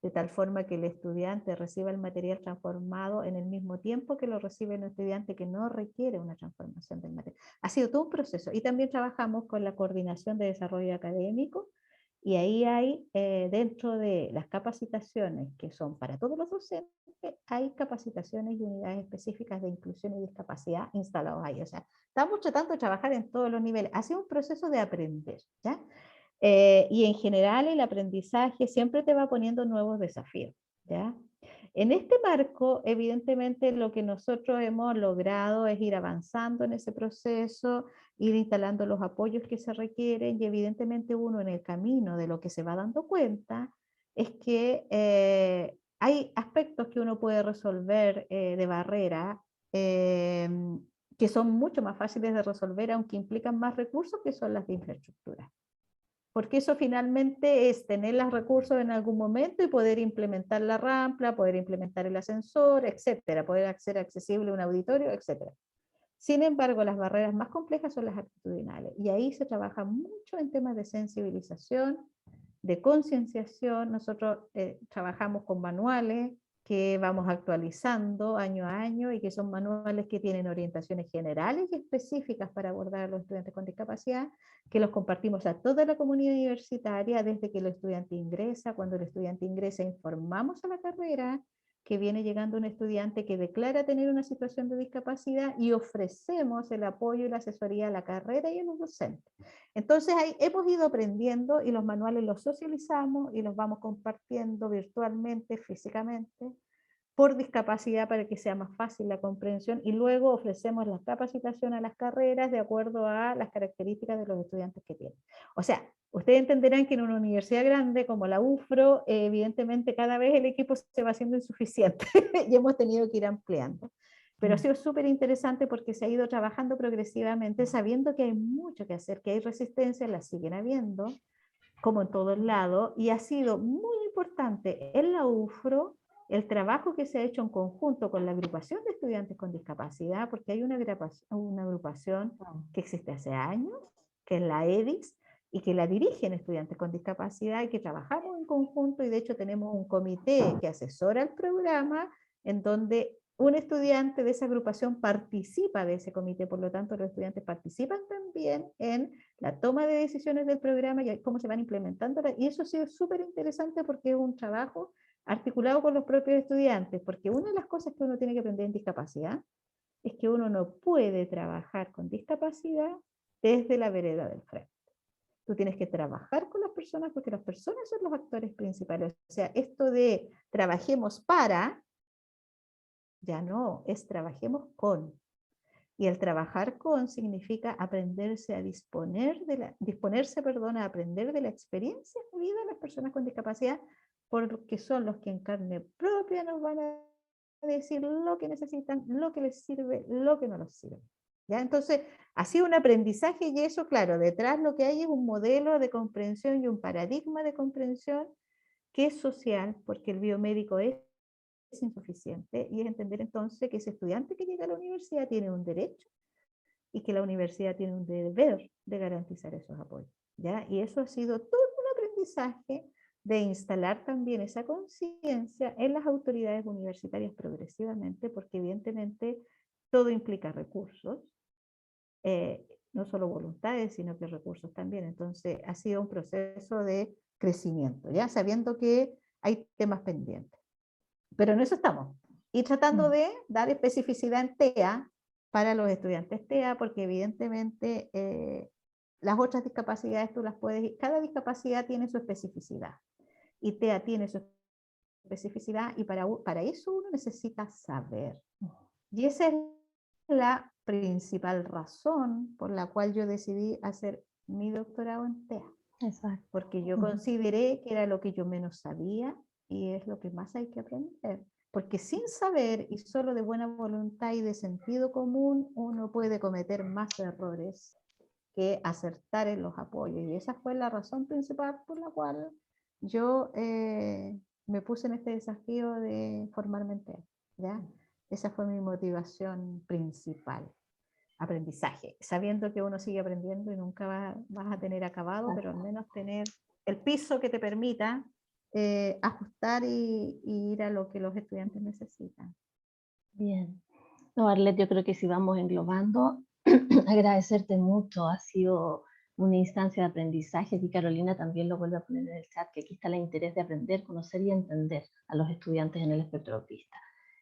S2: de tal forma que el estudiante reciba el material transformado en el mismo tiempo que lo recibe un estudiante que no requiere una transformación del material. Ha sido todo un proceso. Y también trabajamos con la coordinación de desarrollo académico, y ahí hay, dentro de las capacitaciones que son para todos los docentes, hay capacitaciones y unidades específicas de inclusión y discapacidad instalados ahí. O sea, estamos tratando de trabajar en todos los niveles. Ha sido un proceso de aprender, ¿ya? Y en general el aprendizaje siempre te va poniendo nuevos desafíos, ¿ya? En este marco, evidentemente, lo que nosotros hemos logrado es ir avanzando en ese proceso, ir instalando los apoyos que se requieren, y evidentemente uno en el camino de lo que se va dando cuenta es que hay aspectos que uno puede resolver de barrera, que son mucho más fáciles de resolver, aunque implican más recursos, que son las de infraestructura. Porque eso finalmente es tener los recursos en algún momento y poder implementar la rampa, poder implementar el ascensor, etcétera, poder hacer accesible un auditorio, etcétera. Sin embargo, las barreras más complejas son las actitudinales, y ahí se trabaja mucho en temas de sensibilización, de concienciación. Nosotros trabajamos con manuales que vamos actualizando año a año, y que son manuales que tienen orientaciones generales y específicas para abordar a los estudiantes con discapacidad, que los compartimos a toda la comunidad universitaria desde que el estudiante ingresa. Cuando el estudiante ingresa, informamos a la carrera que viene llegando un estudiante que declara tener una situación de discapacidad, y ofrecemos el apoyo y la asesoría a la carrera y a los docentes. Entonces ahí hemos ido aprendiendo, y los manuales los socializamos y los vamos compartiendo virtualmente, físicamente, por discapacidad, para que sea más fácil la comprensión, y luego ofrecemos la capacitación a las carreras de acuerdo a las características de los estudiantes que tienen. O sea, ustedes entenderán que en una universidad grande como la UFRO, evidentemente cada vez el equipo se va haciendo insuficiente y hemos tenido que ir ampliando. Pero ha sido súper interesante porque se ha ido trabajando progresivamente, sabiendo que hay mucho que hacer, que hay resistencia, la siguen habiendo, como en todos lados, y ha sido muy importante en la UFRO el trabajo que se ha hecho en conjunto con la agrupación de estudiantes con discapacidad, porque hay una agrupación que existe hace años, que es la EDIS, y que la dirigen estudiantes con discapacidad, y que trabajamos en conjunto, y de hecho tenemos un comité que asesora el programa, en donde un estudiante de esa agrupación participa de ese comité. Por lo tanto los estudiantes participan también en la toma de decisiones del programa y cómo se van implementando, y eso ha sido súper interesante porque es un trabajo articulado con los propios estudiantes, porque una de las cosas que uno tiene que aprender en discapacidad es que uno no puede trabajar con discapacidad desde la vereda del frente. Tú tienes que trabajar con las personas, porque las personas son los actores principales. O sea, esto de trabajemos para, ya no, es trabajemos con. Y el trabajar con significa aprenderse a disponerse, a aprender de la experiencia de vida de las personas con discapacidad, porque son los que en carne propia nos van a decir lo que necesitan, lo que les sirve, lo que no les sirve. ¿Ya? Entonces, ha sido un aprendizaje y eso, claro, detrás lo que hay es un modelo de comprensión y un paradigma de comprensión que es social, porque el biomédico es insuficiente, y es entender entonces que ese estudiante que llega a la universidad tiene un derecho y que la universidad tiene un deber de garantizar esos apoyos. ¿Ya? Y eso ha sido todo un aprendizaje de instalar también esa conciencia en las autoridades universitarias progresivamente, porque evidentemente todo implica recursos, no solo voluntades, sino que recursos también. Entonces ha sido un proceso de crecimiento, ya sabiendo que hay temas pendientes. Pero en eso estamos. Y tratando de dar especificidad en TEA para los estudiantes TEA, porque evidentemente las otras discapacidades tú las puedes, cada discapacidad tiene su especificidad. Y TEA tiene su especificidad y para eso uno necesita saber. Y esa es la principal razón por la cual yo decidí hacer mi doctorado en TEA.
S1: Exacto.
S2: Porque yo consideré que era lo que yo menos sabía y es lo que más hay que aprender. Porque sin saber y solo de buena voluntad y de sentido común, uno puede cometer más errores que acertar en los apoyos. Y esa fue la razón principal por la cual yo me puse en este desafío de formarme en TEA, ¿ya? Esa fue mi motivación principal. Aprendizaje, sabiendo que uno sigue aprendiendo y nunca vas a tener acabado, pero al menos tener el piso que te permita ajustar y ir a lo que los estudiantes necesitan.
S1: Bien. No, Arlet, yo creo que si vamos englobando, agradecerte mucho, ha sido una instancia de aprendizaje, y Carolina también lo vuelve a poner en el chat, que aquí está el interés de aprender, conocer y entender a los estudiantes en el espectro autista.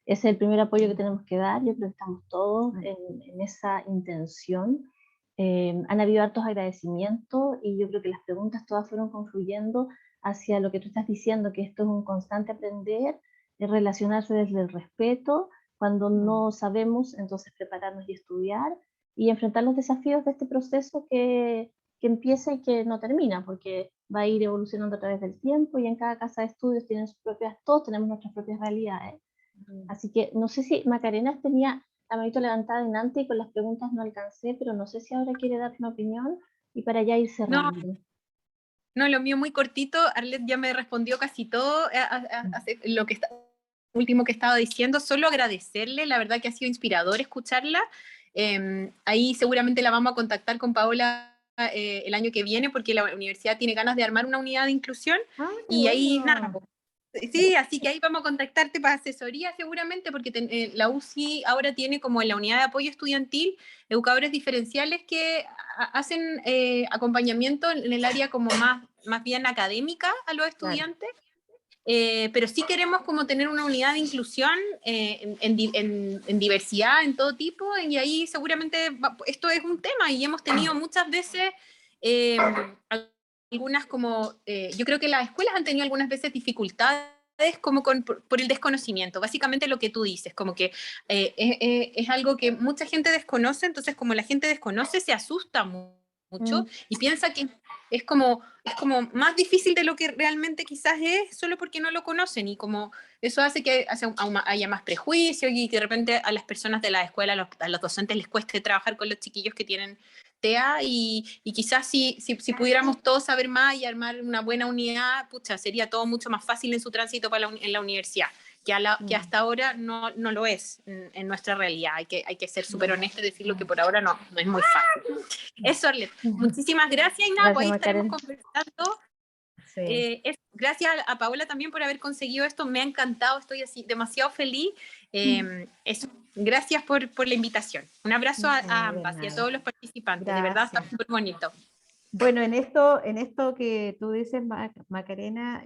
S1: Ese es el primer apoyo que tenemos que dar, yo creo que estamos todos en esa intención. Han habido hartos agradecimientos y yo creo que las preguntas todas fueron confluyendo hacia lo que tú estás diciendo, que esto es un constante aprender, de relacionarse desde el respeto. Cuando no sabemos, entonces prepararnos y estudiar y enfrentar los desafíos de este proceso que empieza y que no termina, porque va a ir evolucionando a través del tiempo y en cada casa de estudios tienen sus propias, todos tenemos nuestras propias realidades. Así que no sé si Macarena tenía la manito levantada en antes y con las preguntas no alcancé, pero no sé si ahora quiere dar una opinión y para ya ir cerrando.
S7: No, lo mío muy cortito, Arlet ya me respondió casi todo lo que último que estaba diciendo, solo agradecerle, la verdad que ha sido inspirador escucharla. Ahí seguramente la vamos a contactar con Paola el año que viene porque la universidad tiene ganas de armar una unidad de inclusión y ahí nada. Sí, así que ahí vamos a contactarte para asesoría seguramente porque la UCI ahora tiene como en la unidad de apoyo estudiantil educadores diferenciales que hacen acompañamiento en el área como más bien académica a los estudiantes. Claro. Pero sí queremos como tener una unidad de inclusión en diversidad, en todo tipo, y ahí seguramente esto es un tema y hemos tenido muchas veces algunas como, yo creo que las escuelas han tenido algunas veces dificultades como por el desconocimiento, básicamente lo que tú dices, como que es algo que mucha gente desconoce, entonces como la gente desconoce se asusta mucho y piensa que es como más difícil de lo que realmente quizás es, solo porque no lo conocen, y como eso hace que haya más prejuicio y que de repente a las personas de la escuela, a los docentes les cueste trabajar con los chiquillos que tienen TEA, y quizás si pudiéramos todos saber más y armar una buena unidad, pucha, sería todo mucho más fácil en su tránsito en la universidad. Que hasta ahora no lo es en nuestra realidad. Hay que ser súper honestos y decirlo que por ahora no es muy fácil. Eso, Arlet. Muchísimas gracias y nada, pues ahí estaremos conversando. Sí. Gracias a Paola también por haber conseguido esto, me ha encantado, estoy así demasiado feliz. Eso. Gracias por la invitación. Un abrazo a ambas y a todos los participantes. Gracias. De verdad está súper bonito.
S2: Bueno, en esto que tú dices, Macarena,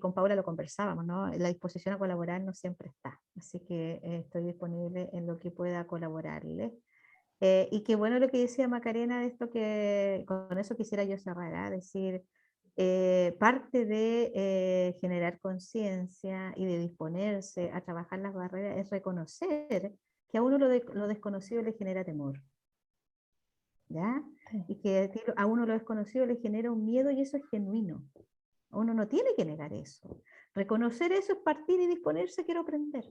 S2: con Paula lo conversábamos, ¿no? La disposición a colaborar no siempre está, así que estoy disponible en lo que pueda colaborarle. Y qué bueno lo que decía Macarena de esto, que con eso quisiera yo cerrar, decir, parte de generar conciencia y de disponerse a trabajar las barreras es reconocer que a uno lo desconocido le genera temor. ¿Ya?
S1: Sí.
S2: Y que a uno lo desconocido le genera un miedo y eso es genuino. Uno no tiene que negar eso. Reconocer eso es partir y disponerse, quiero aprender.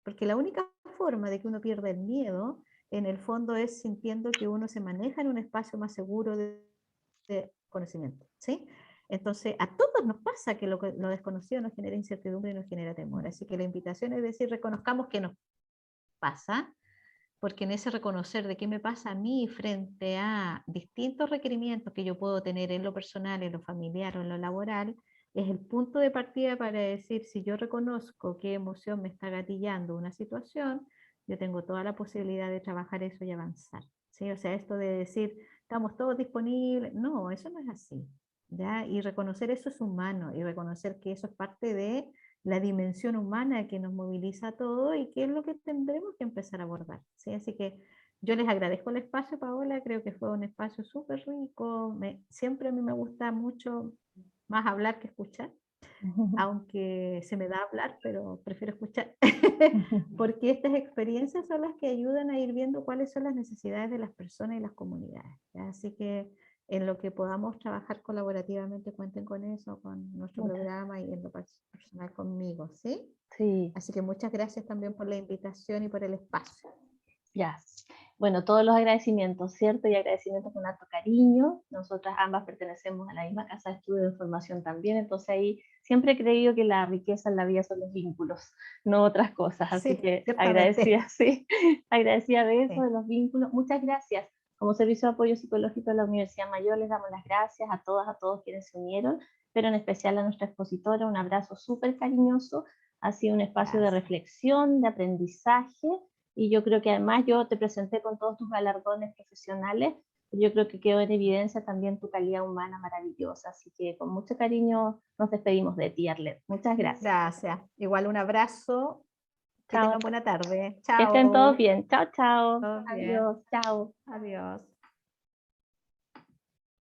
S2: Porque la única forma de que uno pierda el miedo, en el fondo, es sintiendo que uno se maneja en un espacio más seguro de conocimiento. ¿Sí? Entonces, a todos nos pasa que lo desconocido nos genera incertidumbre y nos genera temor. Así que la invitación es decir, reconozcamos que nos pasa, porque en ese reconocer de qué me pasa a mí frente a distintos requerimientos que yo puedo tener en lo personal, en lo familiar o en lo laboral, es el punto de partida para decir, si yo reconozco qué emoción me está gatillando una situación, yo tengo toda la posibilidad de trabajar eso y avanzar. ¿Sí? O sea, esto de decir, estamos todos disponibles, no, eso no es así. ¿Ya? Y reconocer eso es humano, y reconocer que eso es parte de la dimensión humana que nos moviliza a todo y que es lo que tendremos que empezar a abordar. ¿Sí? Así que yo les agradezco el espacio, Paola, creo que fue un espacio súper rico. Siempre a mí me gusta mucho más hablar que escuchar, aunque se me da hablar, pero prefiero escuchar, porque estas experiencias son las que ayudan a ir viendo cuáles son las necesidades de las personas y las comunidades. ¿Ya? Así que en lo que podamos trabajar colaborativamente, cuenten con eso, con nuestro programa y en lo personal conmigo, ¿sí?
S1: Sí.
S2: Así que muchas gracias también por la invitación y por el espacio.
S1: Ya. Bueno, todos los agradecimientos, ¿cierto? Y agradecimientos con alto cariño. Nosotras ambas pertenecemos a la misma casa de estudio de formación también, entonces ahí siempre he creído que la riqueza en la vida son los vínculos, no otras cosas. Así
S2: Sí,
S1: que
S2: ciertamente.
S1: agradecida, sí, agradecida de eso,
S2: Sí.
S1: de los vínculos. Muchas gracias. Como Servicio de Apoyo Psicológico de la Universidad Mayor, les damos las gracias a todas, a todos quienes se unieron, pero en especial a nuestra expositora, un abrazo súper cariñoso. Ha sido un espacio de
S2: Gracias.
S1: reflexión, de aprendizaje. Y yo creo que además yo te presenté con todos tus galardones profesionales, yo creo que quedó en evidencia también tu calidad humana maravillosa, así que con mucho cariño nos despedimos de ti, Arlet. Muchas gracias.
S2: Gracias. Igual un abrazo. Que
S1: Chao.
S2: tengan buena tarde.
S1: Que estén todos
S2: Chao.
S1: bien. Chao, chao.
S2: Todos bien.
S1: Adiós. Chao.
S2: Adiós.